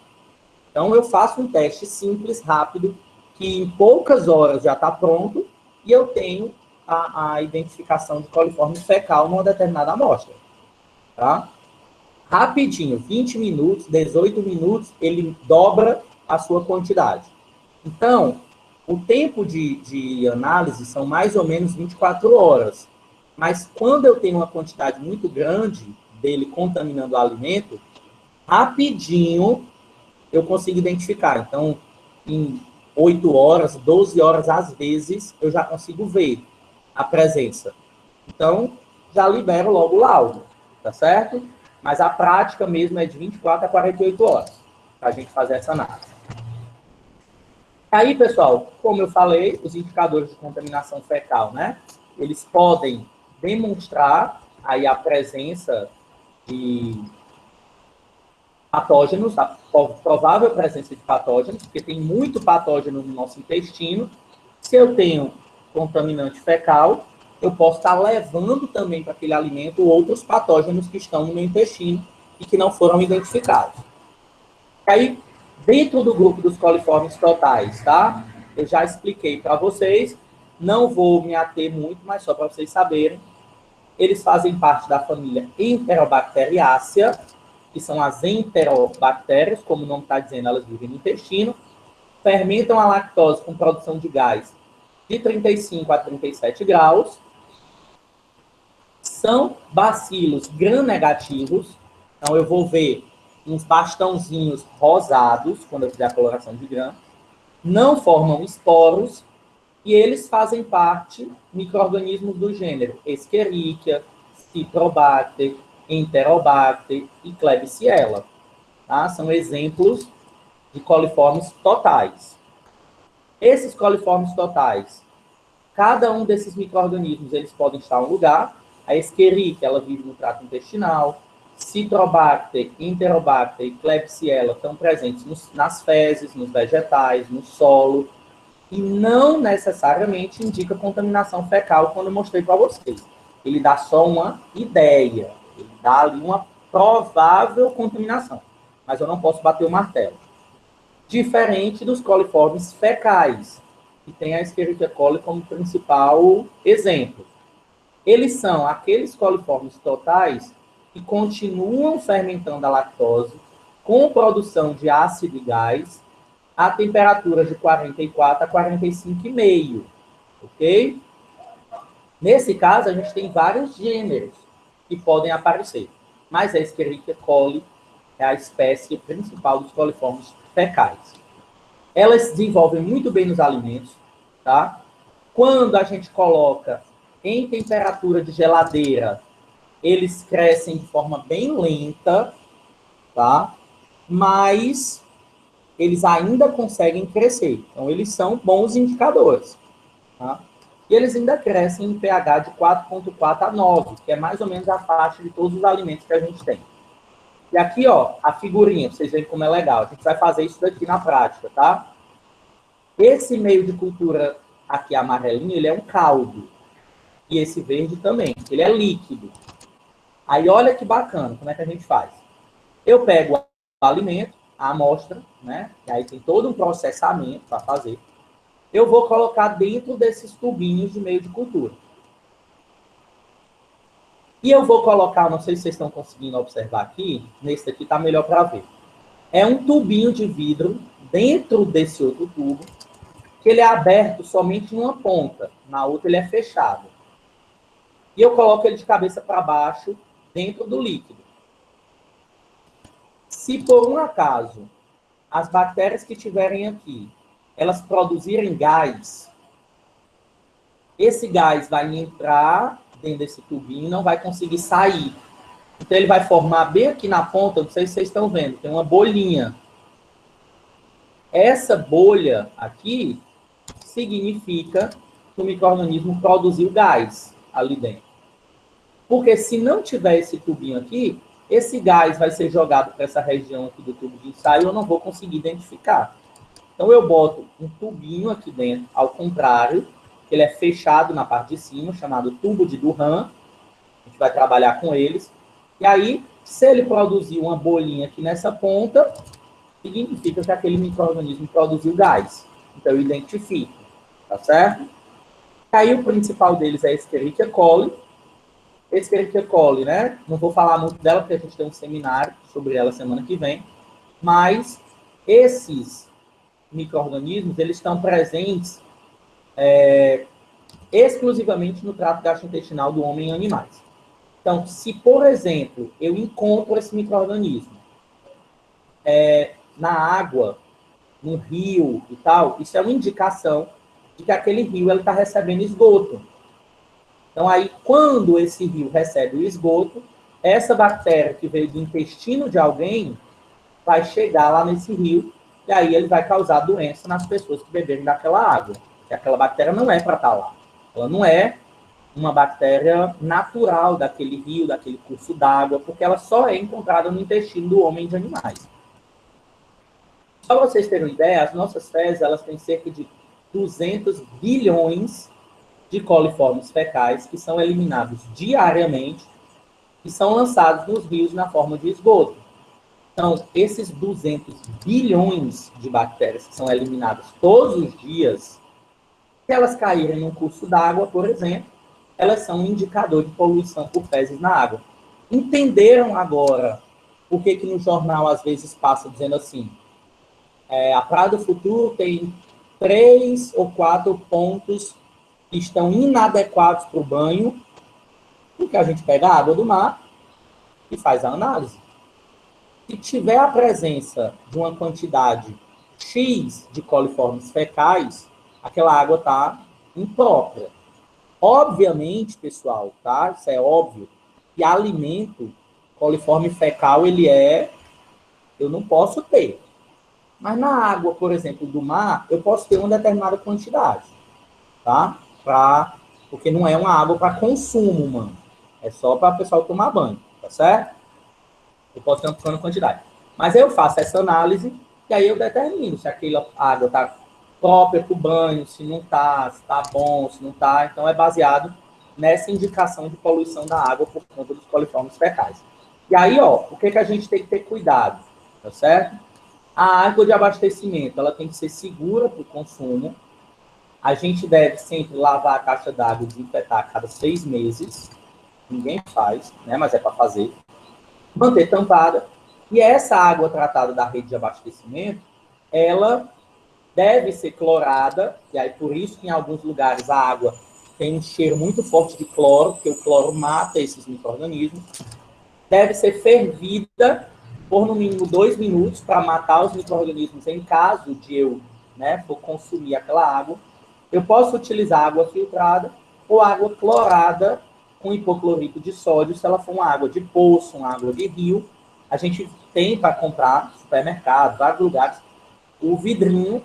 Então, eu faço um teste simples, rápido, que em poucas horas já está pronto, e eu tenho a identificação de coliforme fecal numa determinada amostra. Tá? Rapidinho, 20 minutos, 18 minutos, ele dobra a sua quantidade. Então, o tempo de análise são mais ou menos 24 horas. Mas quando eu tenho uma quantidade muito grande dele contaminando o alimento, rapidinho eu consigo identificar. Então, em 8 horas, 12 horas, às vezes, eu já consigo ver a presença. Então, já libero logo o laudo, tá certo? Mas a prática mesmo é de 24 a 48 horas, para a gente fazer essa análise. Aí, pessoal, como eu falei, os indicadores de contaminação fecal, né? Eles podem demonstrar aí a presença de patógenos, a provável presença de patógenos, porque tem muito patógeno no nosso intestino. Se eu tenho contaminante fecal, eu posso estar levando também para aquele alimento outros patógenos que estão no meu intestino e que não foram identificados. Aí, dentro do grupo dos coliformes totais, tá? Eu já expliquei para vocês, não vou me ater muito, mas só para vocês saberem. Eles fazem parte da família Enterobacteriaceae, que são as enterobactérias, como o nome está dizendo, elas vivem no intestino, fermentam a lactose com produção de gás de 35 a 37 graus, são bacilos gram-negativos, então eu vou ver uns bastãozinhos rosados, quando eu fizer a coloração de gram, não formam esporos, e eles fazem parte micro-organismos do gênero Escherichia, Citrobacter, Enterobacter e Klebsiella. Tá? São exemplos de coliformes totais. Esses coliformes totais, cada um desses micro-organismos, eles podem estar em um lugar. A Escherichia, ela vive no trato intestinal. Citrobacter, Enterobacter e Klebsiella estão presentes nas fezes, nos vegetais, no solo, e não necessariamente indica contaminação fecal, quando eu mostrei para vocês. Ele dá só uma ideia, ele dá ali uma provável contaminação, mas eu não posso bater o martelo. Diferente dos coliformes fecais, que tem a Escherichia coli como principal exemplo. Eles são aqueles coliformes totais que continuam fermentando a lactose com produção de ácido e gás a temperaturas de 44 a 45,5, ok? Nesse caso, a gente tem vários gêneros que podem aparecer, mas a Escherichia coli é a espécie principal dos coliformes fecais. Elas se desenvolvem muito bem nos alimentos, tá? Quando a gente coloca em temperatura de geladeira, eles crescem de forma bem lenta, tá? Mas eles ainda conseguem crescer. Então, eles são bons indicadores, tá? E eles ainda crescem em pH de 4,4 a 9, que é mais ou menos a faixa de todos os alimentos que a gente tem. E aqui, ó, a figurinha, pra vocês verem como é legal. A gente vai fazer isso daqui na prática, tá? Esse meio de cultura aqui amarelinho, ele é um caldo. E esse verde também, ele é líquido. Aí olha que bacana, como é que a gente faz? Eu pego o alimento, a amostra, né? E aí tem todo um processamento para fazer. Eu vou colocar dentro desses tubinhos de meio de cultura. E eu vou colocar, não sei se vocês estão conseguindo observar aqui, nesse aqui está melhor para ver. É um tubinho de vidro dentro desse outro tubo, que ele é aberto somente numa ponta, na outra ele é fechado. E eu coloco ele de cabeça para baixo dentro do líquido. Se por um acaso as bactérias que estiverem aqui, elas produzirem gás, esse gás vai entrar dentro desse tubinho e não vai conseguir sair. Então ele vai formar bem aqui na ponta, não sei se vocês estão vendo, tem uma bolinha. Essa bolha aqui significa que o micro-organismo produziu gás ali dentro. Porque se não tiver esse tubinho aqui, esse gás vai ser jogado para essa região aqui do tubo de ensaio e eu não vou conseguir identificar. Então eu boto um tubinho aqui dentro, ao contrário, ele é fechado na parte de cima, chamado tubo de Duran. A gente vai trabalhar com eles. E aí, se ele produzir uma bolinha aqui nessa ponta, significa que aquele micro-organismo produziu gás. Então eu identifico, tá certo? E aí o principal deles é a Escherichia coli. Escherichia coli, né? Não vou falar muito dela, porque a gente tem um seminário sobre ela semana que vem. Mas esses micro-organismos, eles estão presentes exclusivamente no trato gastrointestinal do homem e animais. Então, se, por exemplo, eu encontro esse micro-organismo na água, no rio e tal, isso é uma indicação de que aquele rio está recebendo esgoto. Então, aí, quando esse rio recebe o esgoto, essa bactéria que veio do intestino de alguém vai chegar lá nesse rio e aí ele vai causar doença nas pessoas que beberem daquela água. Porque aquela bactéria não é para estar lá. Ela não é uma bactéria natural daquele rio, daquele curso d'água, porque ela só é encontrada no intestino do homem e de animais. Só para vocês terem uma ideia, as nossas fezes, elas têm cerca de 200 bilhões de coliformes fecais que são eliminados diariamente e são lançados nos rios na forma de esgoto. Então, esses 200 bilhões de bactérias que são eliminadas todos os dias, se elas caírem num curso d'água, por exemplo, elas são um indicador de poluição por fezes na água. Entenderam agora por que no jornal às vezes passa dizendo assim, a Praia do Futuro tem 3 ou 4 pontos que estão inadequados para o banho, porque a gente pega a água do mar e faz a análise. Se tiver a presença de uma quantidade X de coliformes fecais, aquela água está imprópria. Obviamente, pessoal, tá? Isso é óbvio, que alimento coliforme fecal, eu não posso ter. Mas na água, por exemplo, do mar, eu posso ter uma determinada quantidade, tá? Porque não é uma água para consumo humano. É só para o pessoal tomar banho, tá certo? Eu posso ter uma pequena quantidade. Mas eu faço essa análise e aí eu determino se aquela água está própria para o banho, se não está, se está bom, se não está. Então é baseado nessa indicação de poluição da água por conta dos coliformes fecais. E aí, ó, o que a gente tem que ter cuidado, tá certo? A água de abastecimento, ela tem que ser segura para o consumo. A gente deve sempre lavar a caixa d'água e desinfetar a cada 6 meses. Ninguém faz, né? Mas é para fazer. Manter tampada. E essa água tratada da rede de abastecimento, ela deve ser clorada. E aí, por isso que em alguns lugares a água tem um cheiro muito forte de cloro, porque o cloro mata esses micro-organismos. Deve ser fervida por no mínimo 2 minutos para matar os micro-organismos em caso de eu, né, for consumir aquela água. Eu posso utilizar água filtrada ou água clorada com hipoclorito de sódio, se ela for uma água de poço, uma água de rio. A gente tem para comprar no supermercado, vários lugares, o vidrinho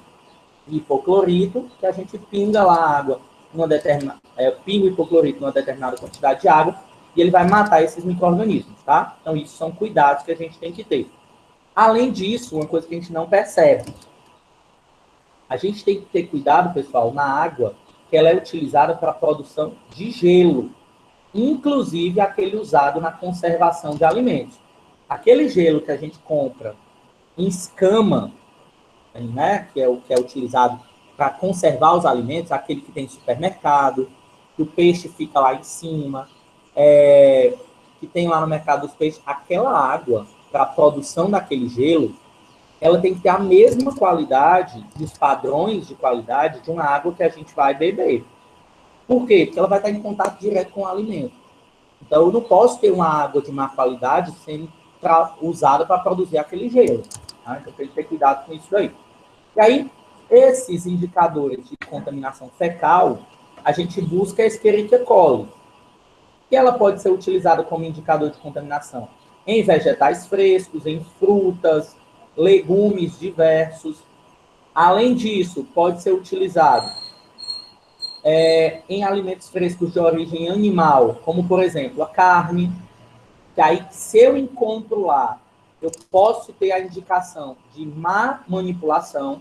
de hipoclorito, que a gente pinga lá a água, pinga o hipoclorito numa determinada quantidade de água, e ele vai matar esses micro-organismos, tá? Então, isso são cuidados que a gente tem que ter. Além disso, uma coisa que a gente não percebe, a gente tem que ter cuidado, pessoal, na água, que ela é utilizada para a produção de gelo, inclusive aquele usado na conservação de alimentos. aquele gelo que a gente compra em escama, né, que é utilizado para conservar os alimentos, aquele que tem no supermercado, que o peixe fica lá em cima, que tem lá no mercado dos peixes, aquela água para a produção daquele gelo, ela tem que ter a mesma qualidade, os padrões de qualidade de uma água que a gente vai beber. Por quê? Porque ela vai estar em contato direto com o alimento. Então, eu não posso ter uma água de má qualidade sendo usada para produzir aquele gelo. Tá? Então, tem que ter cuidado com isso aí. E aí, esses indicadores de contaminação fecal, a gente busca a Escherichia coli, que ela pode ser utilizada como indicador de contaminação em vegetais frescos, em frutas, legumes diversos. Além disso, pode ser utilizado em alimentos frescos de origem animal, como, por exemplo, a carne, que aí, se eu encontro lá, eu posso ter a indicação de má manipulação,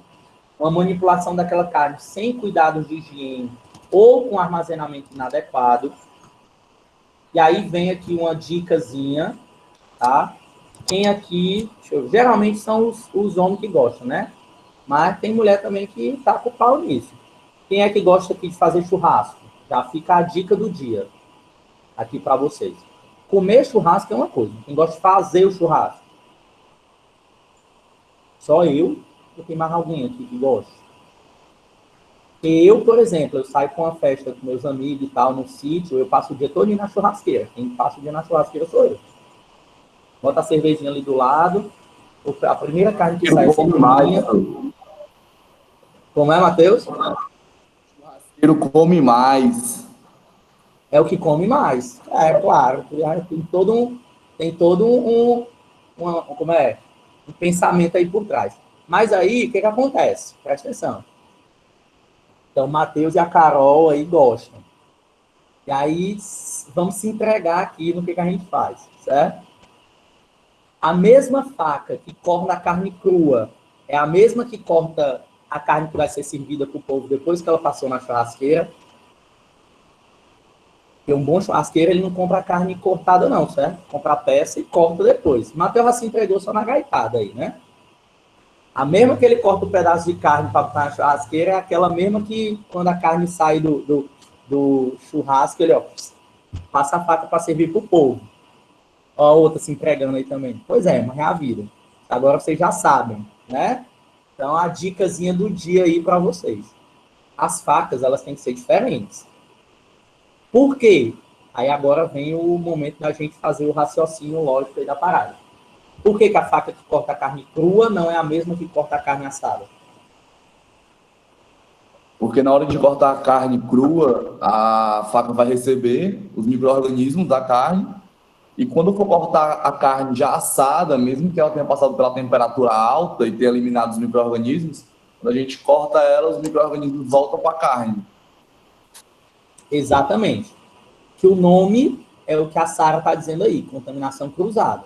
uma manipulação daquela carne sem cuidados de higiene ou com armazenamento inadequado. E aí vem aqui uma dicasinha, tá? Quem aqui, geralmente são os homens que gostam, né? Mas tem mulher também que tá com o pau nisso. Quem é que gosta aqui de fazer churrasco? Já fica a dica do dia aqui para vocês. Comer churrasco é uma coisa. Quem gosta de fazer o churrasco? Só eu? Ou tem mais alguém aqui que gosta? Eu, por exemplo, eu saio com uma festa com meus amigos e tal, no sítio, eu passo o dia todo na churrasqueira. Quem passa o dia na churrasqueira sou eu. Bota a cervejinha ali do lado, a primeira carne que sai sempre minha. Como é, Matheus? Churrasqueiro come mais. É o que come mais. É, claro. Tem todo como é? Um pensamento aí por trás. Mas aí, o que acontece? Presta atenção. Então, o Matheus e a Carol aí gostam. E aí, vamos se entregar aqui no que a gente faz, certo? A mesma faca que corta a carne crua é a mesma que corta a carne que vai ser servida para o povo depois que ela passou na churrasqueira. Porque um bom churrasqueiro, ele não compra a carne cortada não, certo? Compra a peça e corta depois. Matheus já se entregou só na gaitada aí, né? A mesma que ele corta o pedaço de carne para botar na churrasqueira é aquela mesma que, quando a carne sai do churrasco, ele passa a faca para servir para o povo. Ó, a outra se entregando aí também. Pois é, mas é a vida. Agora vocês já sabem, né? Então, a dicasinha do dia aí para vocês. As facas, elas têm que ser diferentes. Por quê? Aí agora vem o momento da gente fazer o raciocínio lógico aí da parada. Por que a faca que corta a carne crua não é a mesma que corta a carne assada? Porque na hora de cortar a carne crua, a faca vai receber os micro-organismos da carne. E quando for cortar a carne já assada, mesmo que ela tenha passado pela temperatura alta e tenha eliminado os micro-organismos, quando a gente corta ela, os micro-organismos voltam para a carne. Exatamente. Que o nome é o que a Sara está dizendo aí, contaminação cruzada.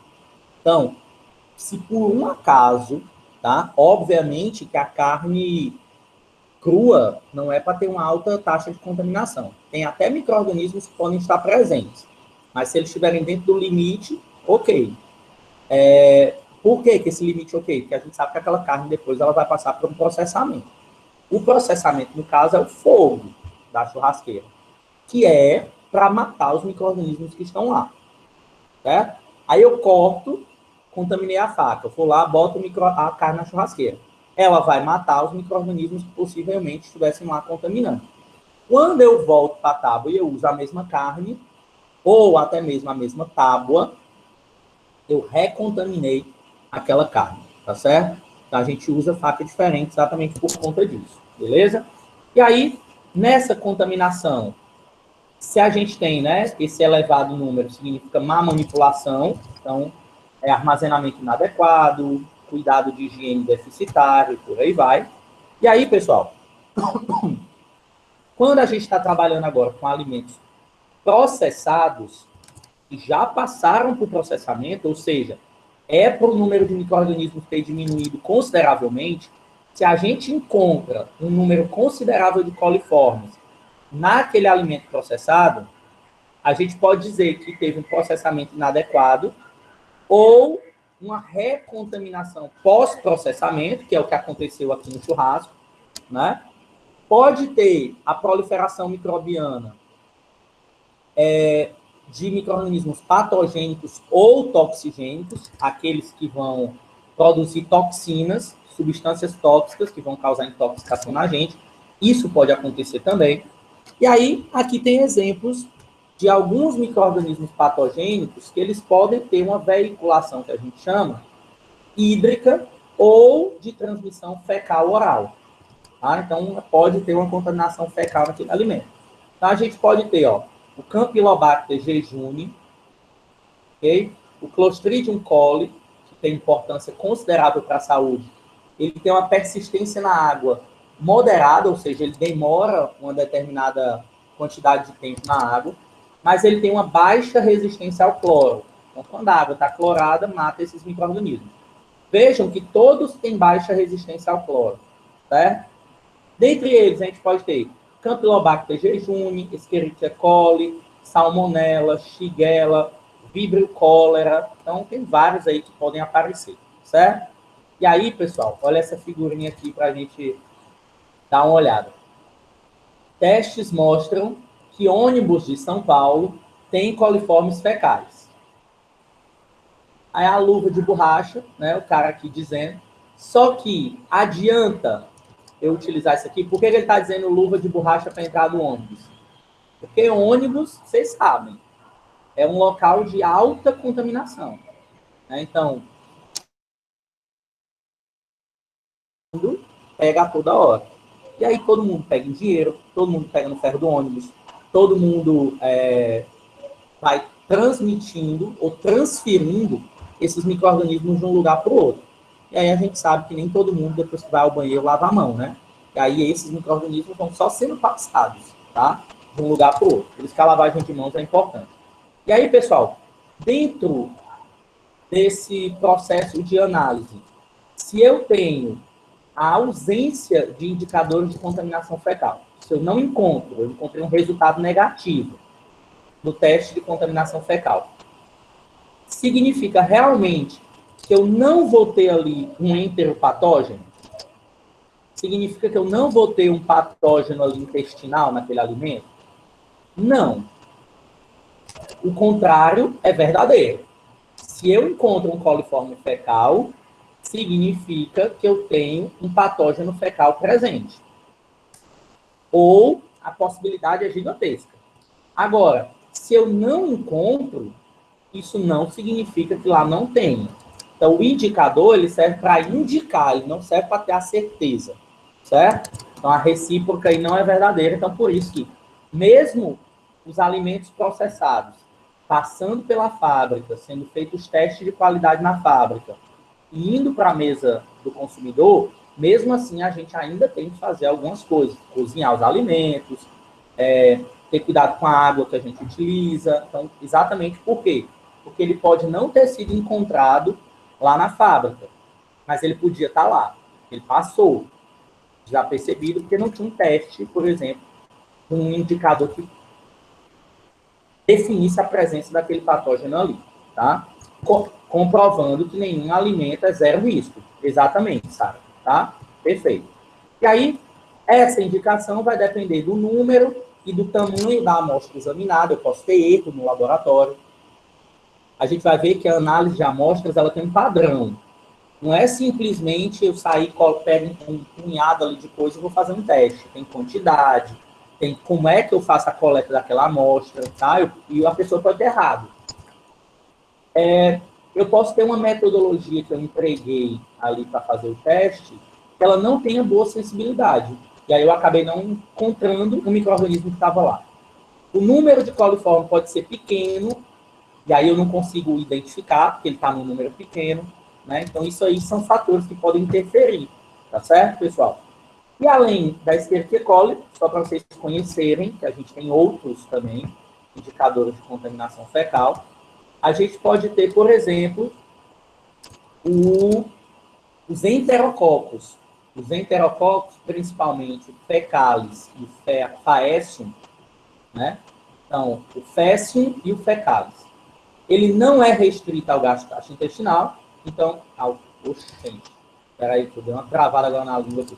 Então, se por um acaso, tá? Obviamente que a carne crua não é para ter uma alta taxa de contaminação. Tem até micro-organismos que podem estar presentes. Mas se eles estiverem dentro do limite, ok. Por que esse limite ok? Porque a gente sabe que aquela carne depois ela vai passar por um processamento. O processamento, no caso, é o fogo da churrasqueira, que é para matar os micro-organismos que estão lá. Certo? Aí eu corto, contaminei a faca. Eu vou lá, boto a carne na churrasqueira. Ela vai matar os micro-organismos que possivelmente estivessem lá contaminando. Quando eu volto para a tábua e eu uso a mesma carne, ou até mesmo a mesma tábua, eu recontaminei aquela carne, tá certo? Então, a gente usa faca diferente exatamente por conta disso, beleza? E aí, nessa contaminação, se a gente tem, né, esse elevado número, significa má manipulação, então, armazenamento inadequado, cuidado de higiene deficitário, por aí vai. E aí, pessoal, quando a gente está trabalhando agora com alimentos processados, que já passaram por processamento, ou seja, para o número de micro-organismos ter diminuído consideravelmente, se a gente encontra um número considerável de coliformes naquele alimento processado, a gente pode dizer que teve um processamento inadequado ou uma recontaminação pós-processamento, que é o que aconteceu aqui no churrasco, né? Pode ter a proliferação microbiana de micro-organismos patogênicos ou toxigênicos, aqueles que vão produzir toxinas, substâncias tóxicas que vão causar intoxicação na gente. Isso pode acontecer também. E aí, aqui tem exemplos de alguns micro-organismos patogênicos que eles podem ter uma veiculação, que a gente chama, hídrica ou de transmissão fecal-oral. Tá? Então, pode ter uma contaminação fecal naquele alimento. Então, a gente pode ter o Campylobacter jejuni, okay? O Clostridium coli, que tem importância considerável para a saúde. Ele tem uma persistência na água moderada, ou seja, ele demora uma determinada quantidade de tempo na água, mas ele tem uma baixa resistência ao cloro. Então, quando a água está clorada, mata esses micro-organismos. Vejam que todos têm baixa resistência ao cloro, certo? Dentre eles, a gente pode ter Campylobacter jejuni, Escherichia coli, Salmonella, Shigella, Vibrio cholera. Então, tem vários aí que podem aparecer, certo? E aí, pessoal, olha essa figurinha aqui para a gente dar uma olhada. Testes mostram que ônibus de São Paulo têm coliformes fecais. Aí a luva de borracha, né, o cara aqui dizendo, só que adianta eu utilizar isso aqui. Por que ele está dizendo luva de borracha para entrar no ônibus? Porque ônibus, vocês sabem, é um local de alta contaminação, né? Então, pega a toda hora. E aí todo mundo pega em dinheiro, todo mundo pega no ferro do ônibus, todo mundo vai transmitindo ou transferindo esses micro-organismos de um lugar para o outro. E aí a gente sabe que nem todo mundo, depois que vai ao banheiro, lava a mão, né? E aí esses micro-organismos vão só sendo passados, tá? De um lugar para o outro. Por isso que a lavagem de mãos é importante. E aí, pessoal, dentro desse processo de análise, se eu tenho a ausência de indicadores de contaminação fecal, se eu não encontro, eu encontrei um resultado negativo no teste de contaminação fecal, significa realmente que eu não vou ter ali um enteropatógeno? Significa que eu não vou ter um patógeno ali intestinal naquele alimento? Não. O contrário é verdadeiro. Se eu encontro um coliforme fecal, significa que eu tenho um patógeno fecal presente. Ou a possibilidade é gigantesca. Agora, se eu não encontro, isso não significa que lá não tenha. Então, o indicador, ele serve para indicar, ele não serve para ter a certeza, certo? Então, a recíproca aí não é verdadeira. Então, por isso que, mesmo os alimentos processados, passando pela fábrica, sendo feitos testes de qualidade na fábrica, e indo para a mesa do consumidor, mesmo assim, a gente ainda tem que fazer algumas coisas. Cozinhar os alimentos, ter cuidado com a água que a gente utiliza. Então, exatamente por quê? Porque ele pode não ter sido encontrado lá na fábrica, mas ele podia estar lá. Ele passou, já percebido, porque não tinha um teste, por exemplo, um indicador que definisse a presença daquele patógeno ali, tá? Comprovando que nenhum alimento é zero risco. Exatamente, Sara, tá? Perfeito. E aí, essa indicação vai depender do número e do tamanho da amostra examinada. Eu posso ter erro no laboratório. A gente vai ver que a análise de amostras ela tem um padrão. Não é simplesmente eu sair, pego um punhado ali de coisa e vou fazer um teste. Tem quantidade, tem como é que eu faço a coleta daquela amostra, tá? E a pessoa pode ter errado. Eu posso ter uma metodologia que eu empreguei ali para fazer o teste, que ela não tenha boa sensibilidade. E aí eu acabei não encontrando o micro-organismo que estava lá. O número de coliforme pode ser pequeno, e aí eu não consigo identificar, porque ele está num número pequeno, né? Então, isso aí são fatores que podem interferir, tá certo, pessoal? E além da Escherichia coli, só para vocês conhecerem, que a gente tem outros também, indicadores de contaminação fecal, a gente pode ter, por exemplo, os enterococos. Os enterococos, principalmente o fecalis e o faecium, né? Então, o faecium e o fecalis. Ele não é restrito ao gastrointestinal, Então, gente, peraí, que eu dei uma travada agora na língua aqui.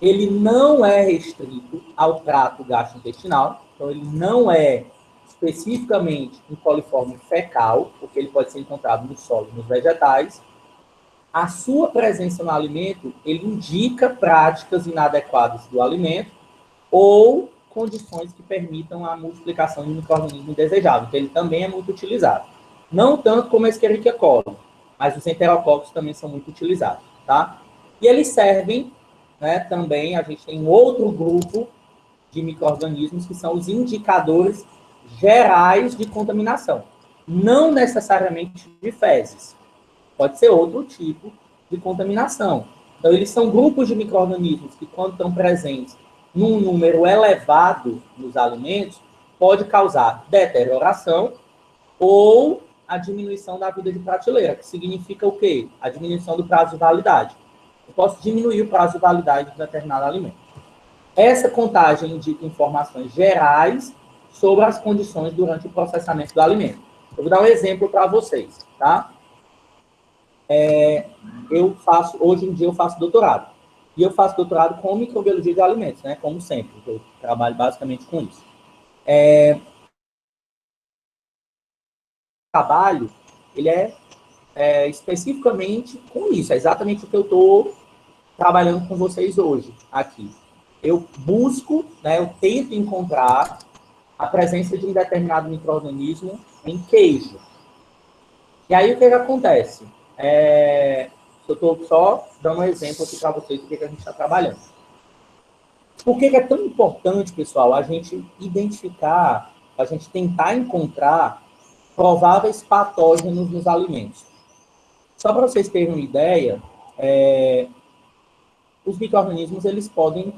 Ele não é restrito ao trato gastrointestinal, então ele não é especificamente um coliforme fecal, porque ele pode ser encontrado no solo e nos vegetais. A sua presença no alimento, ele indica práticas inadequadas do alimento ou condições que permitam a multiplicação de micro-organismo indesejável. Então, ele também é muito utilizado. Não tanto como a Escherichia coli, mas os enterococos também são muito utilizados, tá? E eles servem, né, também, a gente tem um outro grupo de micro-organismos que são os indicadores gerais de contaminação. Não necessariamente de fezes. Pode ser outro tipo de contaminação. Então, eles são grupos de micro-organismos que, quando estão presentes num número elevado nos alimentos, pode causar deterioração ou a diminuição da vida de prateleira, que significa o quê? A diminuição do prazo de validade. Eu posso diminuir o prazo de validade de determinado alimento. Essa contagem indica informações gerais sobre as condições durante o processamento do alimento. Eu vou dar um exemplo para vocês, tá? Hoje em dia eu faço doutorado. E eu faço doutorado com microbiologia de alimentos, né? Como sempre, eu trabalho basicamente com isso. O trabalho, ele é especificamente com isso, é exatamente o que eu estou trabalhando com vocês hoje, aqui. Eu busco, né, eu tento encontrar a presença de um determinado micro-organismo em queijo. E aí, o que acontece? Eu estou só dando um exemplo aqui para vocês do que a gente está trabalhando. Por que é tão importante, pessoal, a gente identificar, a gente tentar encontrar prováveis patógenos nos alimentos? Só para vocês terem uma ideia, os micro-organismos, eles podem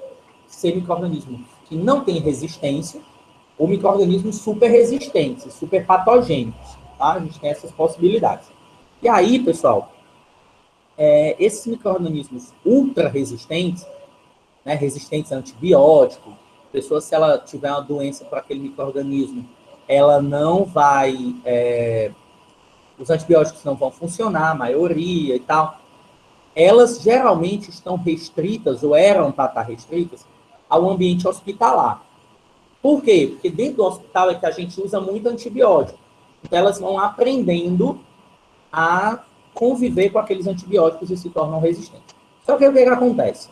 ser micro-organismos que não têm resistência ou micro-organismos super resistentes, super patogênicos, tá? A gente tem essas possibilidades. E aí, pessoal, esses micro-organismos ultra resistentes, né, resistentes a antibiótico, a pessoa, se ela tiver uma doença para aquele micro-organismo, ela não vai... os antibióticos não vão funcionar, a maioria e tal. Elas geralmente estão restritas, ou eram para estar restritas, ao ambiente hospitalar. Por quê? Porque dentro do hospital é que a gente usa muito antibiótico. Então, elas vão aprendendo a conviver com aqueles antibióticos e se tornam resistentes. Só que o que acontece?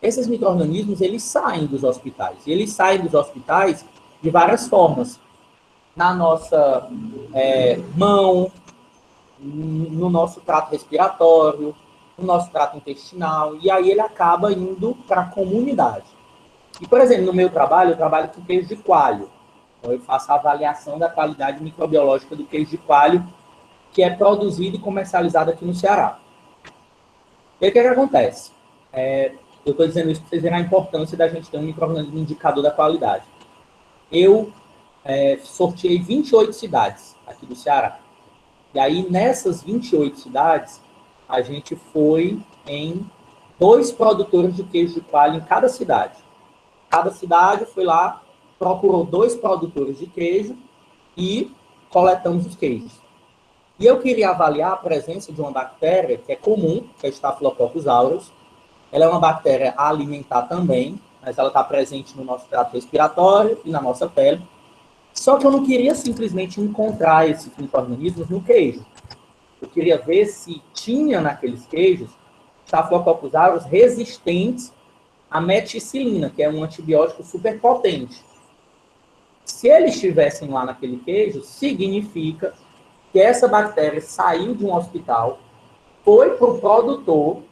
Esses micro-organismos, eles saem dos hospitais. E eles saem dos hospitais de várias formas. Na nossa mão, no nosso trato respiratório, no nosso trato intestinal, e aí ele acaba indo para a comunidade. E, por exemplo, no meu trabalho, eu trabalho com queijo de coalho. Então, eu faço a avaliação da qualidade microbiológica do queijo de coalho, que é produzido e comercializado aqui no Ceará. E aí, o que acontece? Eu estou dizendo isso para vocês verem a importância da gente ter um micro-organismo indicador da qualidade. Eu sorteei 28 cidades aqui do Ceará. E aí, nessas 28 cidades, a gente foi em 2 produtores de queijo de coalho em cada cidade. Cada cidade foi lá, procurou 2 produtores de queijo e coletamos os queijos. E eu queria avaliar a presença de uma bactéria que é comum, que é Staphylococcus aureus. Ela é uma bactéria alimentar também, mas ela está presente no nosso trato respiratório e na nossa pele. Só que eu não queria simplesmente encontrar esses micro-organismos no queijo. Eu queria ver se tinha naqueles queijos Staphylococcus aureus resistentes à meticilina, que é um antibiótico super potente. Se eles estivessem lá naquele queijo, significa que essa bactéria saiu de um hospital, foi para o produtor,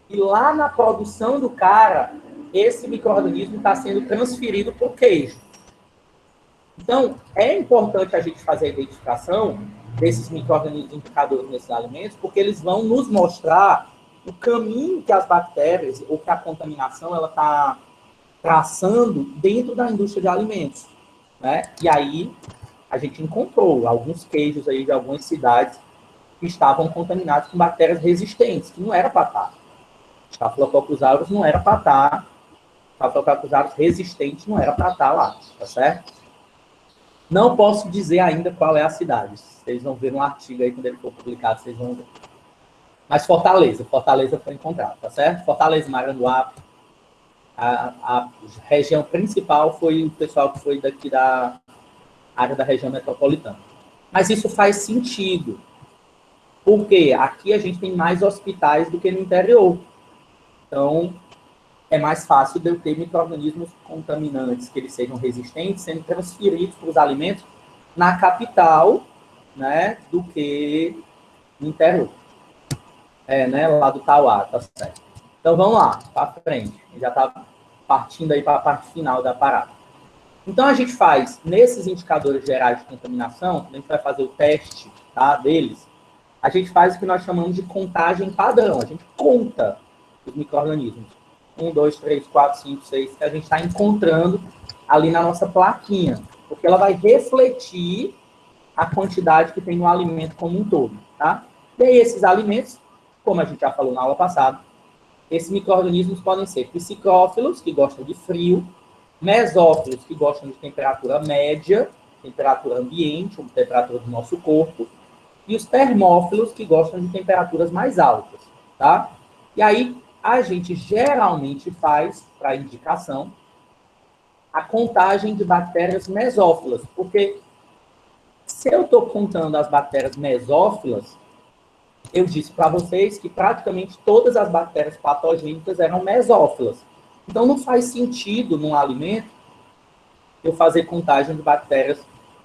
e lá na produção do cara, esse micro-organismo está sendo transferido para o queijo. Então, é importante a gente fazer a identificação desses micro-organismos indicadores nesses alimentos, porque eles vão nos mostrar o caminho que as bactérias ou que a contaminação ela está traçando dentro da indústria de alimentos, né? E aí a gente encontrou alguns queijos aí de algumas cidades que estavam contaminados com bactérias resistentes, que não era para estar. Staphylococcus aureus não era para estar. Staphylococcus aureus resistente não era para estar lá, tá certo? Não posso dizer ainda qual é a cidade. Vocês vão ver no artigo aí, quando ele for publicado, vocês vão ver. Mas Fortaleza foi encontrado, tá certo? Fortaleza, Maranguape, a região principal foi o pessoal que foi daqui da área da região metropolitana. Mas isso faz sentido, porque aqui a gente tem mais hospitais do que no interior. Então, é mais fácil de eu ter micro-organismos contaminantes, que eles sejam resistentes, sendo transferidos para os alimentos na capital, né, do que no interior. Né, lá do Tauá, tá certo. Então, vamos lá, para frente. Já está partindo aí para a parte final da parada. Então, a gente faz, nesses indicadores gerais de contaminação, quando a gente vai fazer o teste, tá, deles, a gente faz o que nós chamamos de contagem padrão. A gente conta os micro-organismos. 1, 2, 3, 4, 5, 6, que a gente está encontrando ali na nossa plaquinha. Porque ela vai refletir a quantidade que tem no alimento como um todo, tá? E aí, esses alimentos, como a gente já falou na aula passada, esses micro-organismos podem ser psicófilos, que gostam de frio, mesófilos, que gostam de temperatura média, temperatura ambiente, ou temperatura do nosso corpo, e os termófilos, que gostam de temperaturas mais altas, tá? E aí, a gente geralmente faz, para indicação, a contagem de bactérias mesófilas, porque se eu estou contando as bactérias mesófilas, eu disse para vocês que praticamente todas as bactérias patogênicas eram mesófilas. Então, não faz sentido, num alimento, eu fazer contagem de bactérias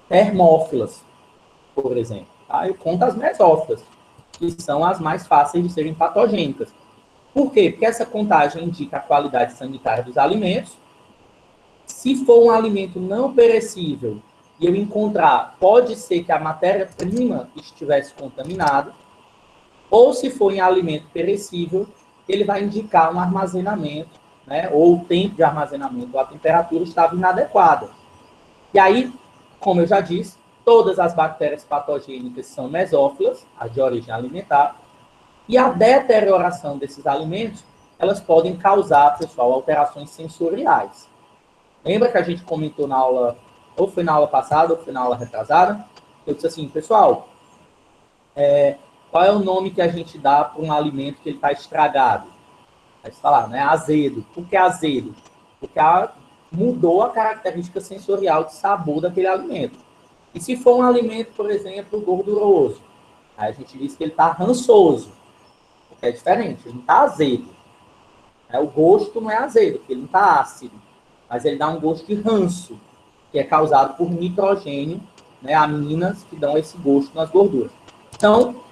termófilas, por exemplo. Tá? Eu conto as mesófilas, que são as mais fáceis de serem patogênicas. Por quê? Porque essa contagem indica a qualidade sanitária dos alimentos. Se for um alimento não perecível e eu encontrar, pode ser que a matéria-prima estivesse contaminada, ou se for em alimento perecível, ele vai indicar um armazenamento, né, ou o tempo de armazenamento, ou a temperatura estava inadequada. E aí, como eu já disse, todas as bactérias patogênicas são mesófilas, as de origem alimentar, e a deterioração desses alimentos, elas podem causar, pessoal, alterações sensoriais. Lembra que a gente comentou na aula, ou foi na aula passada, ou foi na aula retrasada? Eu disse assim, pessoal, qual é o nome que a gente dá para um alimento que ele está estragado? Aí você fala, né, azedo. Por que azedo? Porque mudou a característica sensorial de sabor daquele alimento. E se for um alimento, por exemplo, gorduroso, aí a gente diz que ele está rançoso, porque é diferente, ele não está azedo. O gosto não é azedo, porque ele não está ácido, mas ele dá um gosto de ranço, que é causado por nitrogênio, né, aminas que dão esse gosto nas gorduras. Então,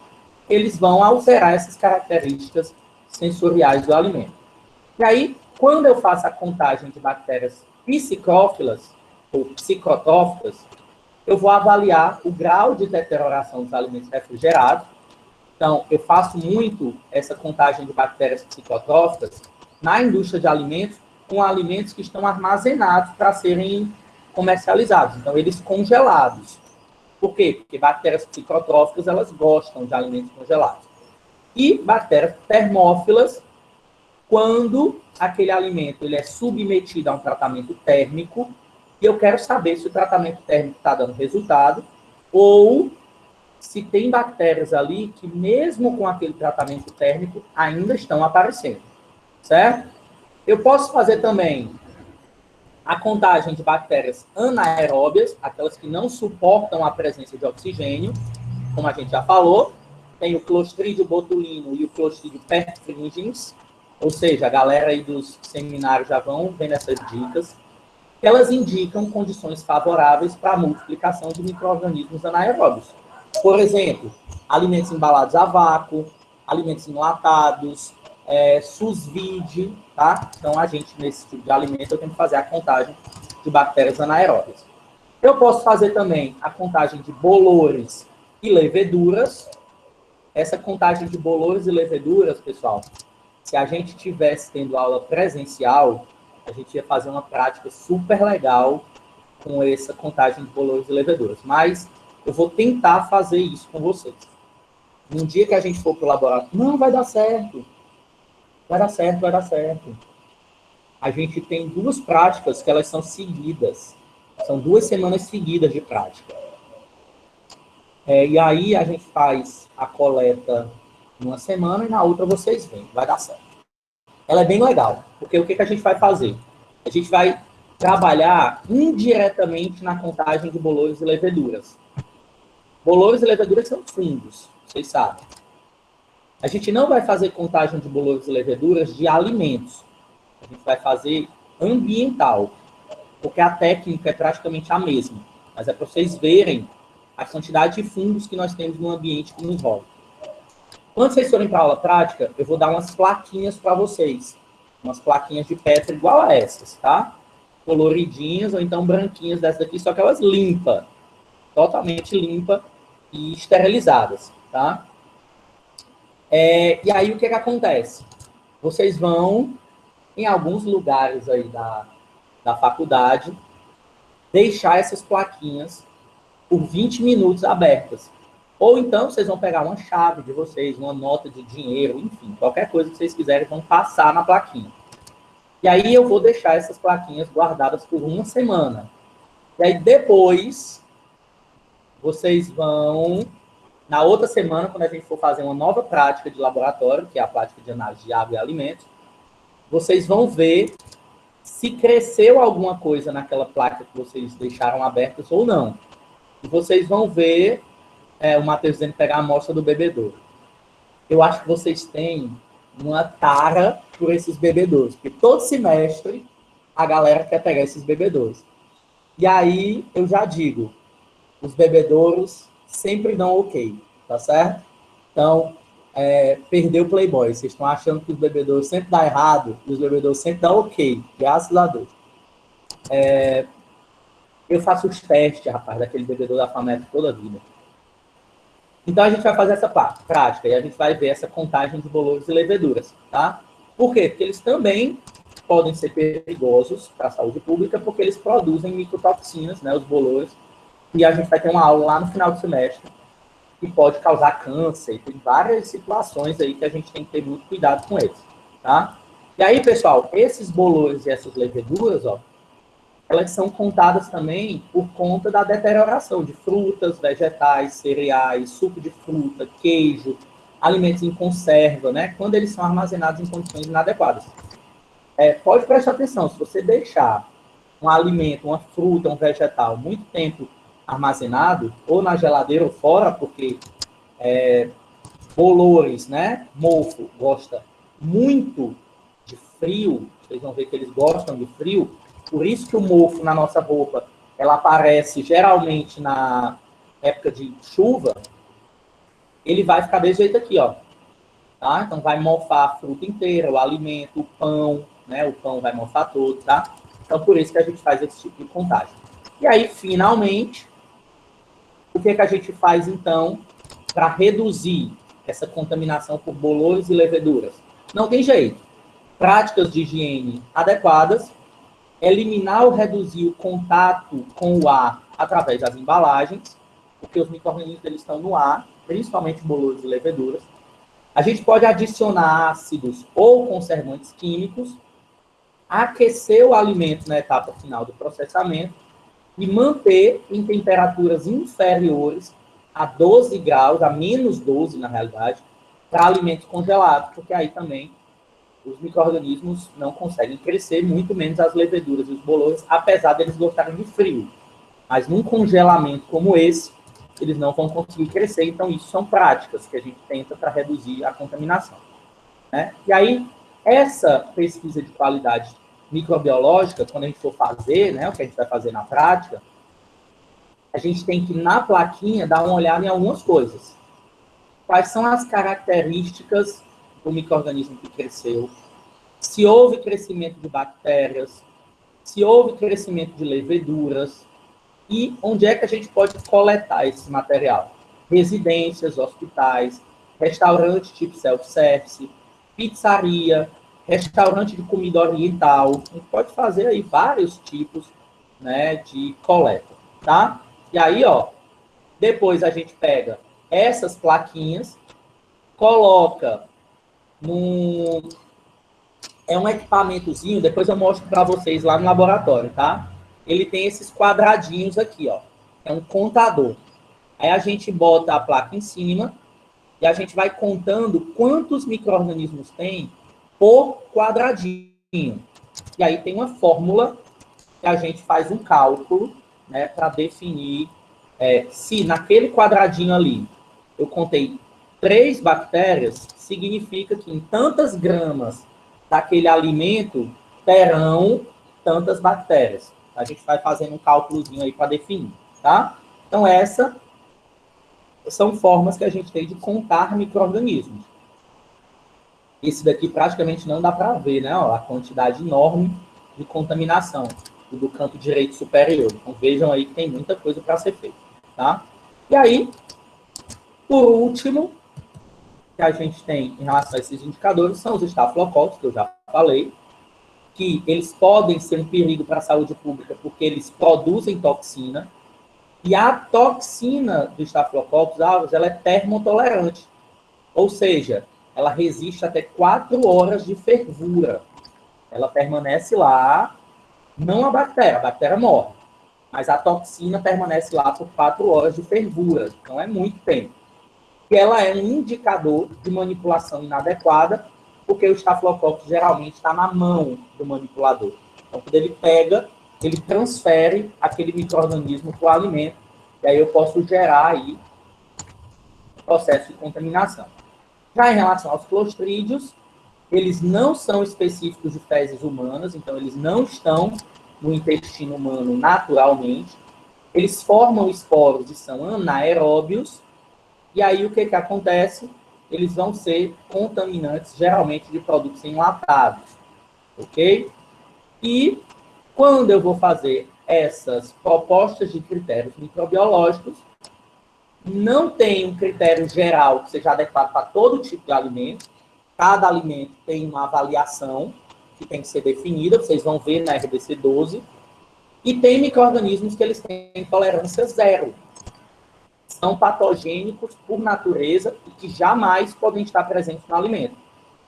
eles vão alterar essas características sensoriais do alimento. E aí, quando eu faço a contagem de bactérias psicófilas ou psicotóficas, eu vou avaliar o grau de deterioração dos alimentos refrigerados. Então, eu faço muito essa contagem de bactérias psicotóficas na indústria de alimentos, com alimentos que estão armazenados para serem comercializados. Então, eles congelados. Por quê? Porque bactérias psicotróficas, elas gostam de alimentos congelados. E bactérias termófilas, quando aquele alimento ele é submetido a um tratamento térmico, e eu quero saber se o tratamento térmico está dando resultado, ou se tem bactérias ali que, mesmo com aquele tratamento térmico, ainda estão aparecendo. Certo? Eu posso fazer também a contagem de bactérias anaeróbias, aquelas que não suportam a presença de oxigênio, como a gente já falou. Tem o Clostridium botulinum e o Clostridium perfringens, ou seja, a galera aí dos seminários já vão vendo essas dicas. Elas indicam condições favoráveis para a multiplicação de micro-organismos anaeróbios. Por exemplo, alimentos embalados a vácuo, alimentos enlatados, sous-vide, tá? Então, a gente, nesse tipo de alimento, eu tenho que fazer a contagem de bactérias anaeróbias. Eu posso fazer também a contagem de bolores e leveduras. Essa contagem de bolores e leveduras, pessoal, se a gente tivesse tendo aula presencial, a gente ia fazer uma prática super legal com essa contagem de bolores e leveduras. Mas eu vou tentar fazer isso com vocês. No dia que a gente for para o laboratório, não, vai dar certo. Vai dar certo, vai dar certo. A gente tem 2 práticas que elas são seguidas. São 2 semanas seguidas de prática. E aí a gente faz a coleta uma semana e na outra vocês vêm, vai dar certo. Ela é bem legal, porque o que a gente vai fazer? A gente vai trabalhar indiretamente na contagem de bolores e leveduras. Bolores e leveduras são fungos, vocês sabem. A gente não vai fazer contagem de bolores e leveduras de alimentos. A gente vai fazer ambiental, porque a técnica é praticamente a mesma. Mas é para vocês verem a quantidade de fungos que nós temos no ambiente que nos roda. Quando vocês forem para a aula prática, eu vou dar umas plaquinhas para vocês. Umas plaquinhas de Petri igual a essas, tá? Coloridinhas ou então branquinhas dessas daqui, só que elas limpas. Totalmente limpas e esterilizadas, tá? E aí, o que acontece? Vocês vão, em alguns lugares aí da faculdade, deixar essas plaquinhas por 20 minutos abertas. Ou então, vocês vão pegar uma chave de vocês, uma nota de dinheiro, enfim, qualquer coisa que vocês quiserem, vão passar na plaquinha. E aí, eu vou deixar essas plaquinhas guardadas por uma semana. E aí, depois, vocês vão... Na outra semana, quando a gente for fazer uma nova prática de laboratório, que é a prática de análise de água e alimentos, vocês vão ver se cresceu alguma coisa naquela placa que vocês deixaram abertas ou não. E vocês vão ver o Matheus dizendo pegar a amostra do bebedouro. Eu acho que vocês têm uma tara por esses bebedouros, porque todo semestre a galera quer pegar esses bebedouros. E aí, eu já digo, os bebedouros sempre dão ok, tá certo? Então, perdeu o Playboy. Vocês estão achando que os bebedouros sempre dão errado, e os bebedouros sempre dão ok, graças a Deus. Eu faço os testes, rapaz, daquele bebedouro da FAMET toda a vida. Então, a gente vai fazer essa prática, e a gente vai ver essa contagem de bolores e leveduras, tá? Por quê? Porque eles também podem ser perigosos para a saúde pública, porque eles produzem microtoxinas, né, os bolores, e a gente vai ter uma aula lá no final do semestre que pode causar câncer, e tem várias situações aí que a gente tem que ter muito cuidado com eles, tá? E aí, pessoal, esses bolores e essas leveduras, ó, elas são contadas também por conta da deterioração de frutas, vegetais, cereais, suco de fruta, queijo, alimentos em conserva, né? Quando eles são armazenados em condições inadequadas. Pode prestar atenção, se você deixar um alimento, uma fruta, um vegetal, muito tempo armazenado, ou na geladeira ou fora, porque bolores, né, mofo, gosta muito de frio, vocês vão ver que eles gostam de frio, por isso que o mofo na nossa roupa, ela aparece geralmente na época de chuva, ele vai ficar desse jeito aqui, ó. Tá? Então vai mofar a fruta inteira, o alimento, o pão, né, o pão vai mofar todo, tá? Então por isso que a gente faz esse tipo de contagem. E aí, finalmente, o que a gente faz, então, para reduzir essa contaminação por bolores e leveduras? Não tem jeito. Práticas de higiene adequadas, eliminar ou reduzir o contato com o ar através das embalagens, porque os micro-organismos eles estão no ar, principalmente bolores e leveduras. A gente pode adicionar ácidos ou conservantes químicos, aquecer o alimento na etapa final do processamento, e manter em temperaturas inferiores a 12 graus, a menos 12 na realidade, para alimentos congelados, porque aí também os micro-organismos não conseguem crescer, muito menos as leveduras e os bolores, apesar deles gostarem de frio. Mas num congelamento como esse, eles não vão conseguir crescer, então isso são práticas que a gente tenta para reduzir a contaminação, né? E aí, essa pesquisa de qualidade microbiológica, quando a gente for fazer, né, o que a gente vai fazer na prática, a gente tem que, na plaquinha, dar uma olhada em algumas coisas. Quais são as características do micro-organismo que cresceu? Se houve crescimento de bactérias, se houve crescimento de leveduras, e onde é que a gente pode coletar esse material? Residências, hospitais, restaurante tipo self-service, pizzaria, restaurante de comida oriental. A gente pode fazer aí vários tipos, né, de coleta, tá? E aí, ó, depois a gente pega essas plaquinhas, coloca num... É um equipamentozinho, depois eu mostro para vocês lá no laboratório, tá? Ele tem esses quadradinhos aqui, ó. É um contador. Aí a gente bota a placa em cima e a gente vai contando quantos micro-organismos tem por quadradinho. E aí tem uma fórmula que a gente faz um cálculo, né, para definir se naquele quadradinho ali eu contei 3 bactérias, significa que em tantas gramas daquele alimento terão tantas bactérias. A gente vai fazendo um cálculozinho aí para definir, tá? Então, essas são formas que a gente tem de contar micro-organismos. Esse daqui praticamente não dá para ver, né? Ó, a quantidade enorme de contaminação do canto direito superior. Então, vejam aí que tem muita coisa para ser feita, tá? E aí, por último, que a gente tem em relação a esses indicadores são os estafilococcus, que eu já falei, que eles podem ser um perigo para a saúde pública porque eles produzem toxina, e a toxina do Staphylococcus aureus, ela é termotolerante, ou seja, ela resiste até 4 horas de fervura. Ela permanece lá, não a bactéria morre, mas a toxina permanece lá por 4 horas de fervura, então é muito tempo. E ela é um indicador de manipulação inadequada, porque o Staphylococcus geralmente está na mão do manipulador. Então, quando ele pega, ele transfere aquele micro-organismo para o alimento, e aí eu posso gerar aí um processo de contaminação. Já em relação aos clostrídeos, eles não são específicos de fezes humanas, então eles não estão no intestino humano naturalmente. Eles formam esporos e são anaeróbios, e aí o que acontece? Eles vão ser contaminantes, geralmente de produtos enlatados, ok? E quando eu vou fazer essas propostas de critérios microbiológicos, não tem um critério geral que seja adequado para todo tipo de alimento. Cada alimento tem uma avaliação que tem que ser definida, vocês vão ver na RDC 12. E tem micro-organismos que eles têm tolerância zero. São patogênicos por natureza e que jamais podem estar presentes no alimento.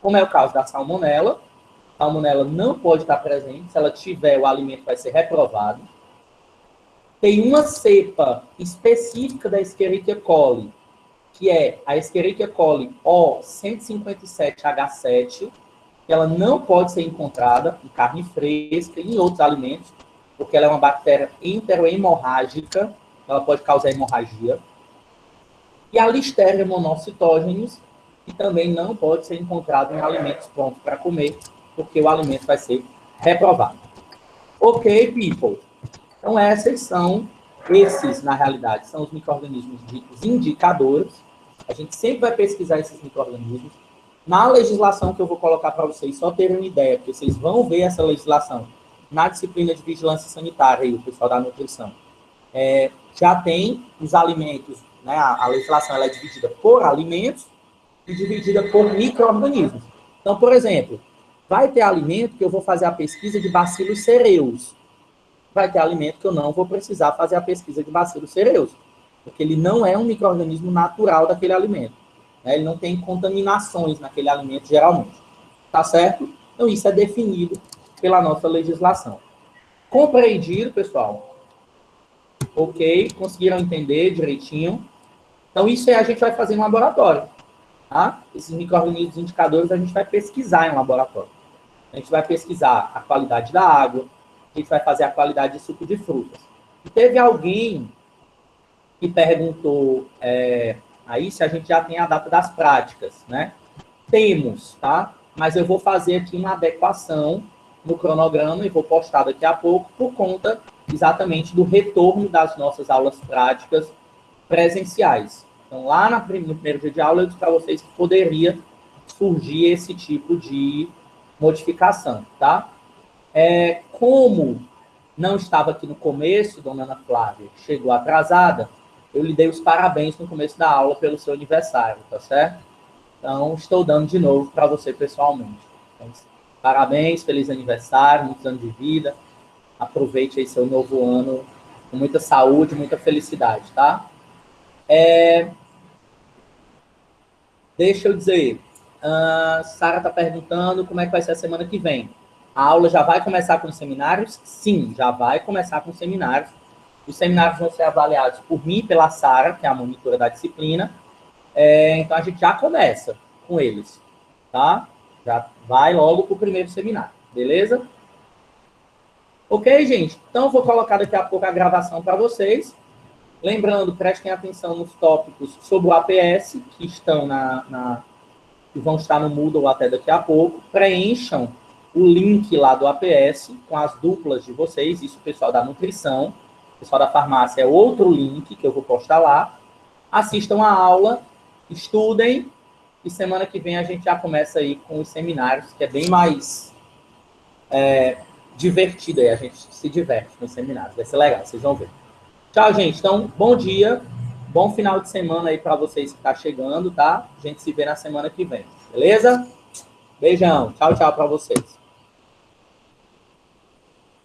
Como é o caso da salmonela. A salmonela não pode estar presente. Se ela tiver, o alimento vai ser reprovado. Tem uma cepa específica da Escherichia coli, que é a Escherichia coli O157H7, que ela não pode ser encontrada em carne fresca e em outros alimentos, porque ela é uma bactéria enterohemorrágica, ela pode causar hemorragia. E a Listeria monocytogenes, que também não pode ser encontrado em alimentos prontos para comer, porque o alimento vai ser reprovado. Ok, people? Então, esses, na realidade, são os micro-organismos ditos indicadores. A gente sempre vai pesquisar esses micro-organismos. Na legislação que eu vou colocar para vocês, só terem uma ideia, porque vocês vão ver essa legislação na disciplina de vigilância sanitária, aí, o pessoal da nutrição. Já tem os alimentos, né? A legislação ela é dividida por alimentos e dividida por micro-organismos. Então, por exemplo, vai ter alimento que eu vou fazer a pesquisa de bacilos cereus. Vai ter alimento que eu não vou precisar fazer a pesquisa de bacilos cereus, porque ele não é um micro-organismo natural daquele alimento. Né? Ele não tem contaminações naquele alimento, geralmente. Tá certo? Então, isso é definido pela nossa legislação. Compreendido, pessoal? Ok? Conseguiram entender direitinho? Então, isso aí a gente vai fazer em laboratório. Tá? Esses micro-organismos indicadores a gente vai pesquisar em laboratório. A gente vai pesquisar a qualidade da água, a gente vai fazer a qualidade de suco de frutas. E teve alguém que perguntou aí se a gente já tem a data das práticas, né? Temos, tá? Mas eu vou fazer aqui uma adequação no cronograma e vou postar daqui a pouco por conta exatamente do retorno das nossas aulas práticas presenciais. Então, lá no primeiro dia de aula, eu disse para vocês que poderia surgir esse tipo de modificação, tá? Como não estava aqui no começo, dona Ana Flávia, chegou atrasada, eu lhe dei os parabéns no começo da aula pelo seu aniversário, tá certo? Então, estou dando de novo para você pessoalmente. Então, parabéns, feliz aniversário, muitos anos de vida. Aproveite aí seu novo ano com muita saúde, muita felicidade, tá? Deixa eu dizer, Sara está perguntando como é que vai ser a semana que vem. A aula já vai começar com seminários? Sim, já vai começar com seminários. Os seminários vão ser avaliados por mim e pela Sara, que é a monitora da disciplina. Então, a gente já começa com eles, tá? Já vai logo para o primeiro seminário, beleza? Ok, gente? Então, eu vou colocar daqui a pouco a gravação para vocês. Lembrando, prestem atenção nos tópicos sobre o APS, que estão que vão estar no Moodle até daqui a pouco. Preencham o link lá do APS com as duplas de vocês, isso o pessoal da nutrição. O pessoal da farmácia é outro link que eu vou postar lá. Assistam a aula, estudem, e semana que vem a gente já começa aí com os seminários, que é bem mais divertido aí, a gente se diverte nos seminários, vai ser legal, vocês vão ver. Tchau, gente. Então, bom dia, bom final de semana aí para vocês que tá chegando, tá? A gente se vê na semana que vem, beleza? Beijão, tchau, tchau para vocês.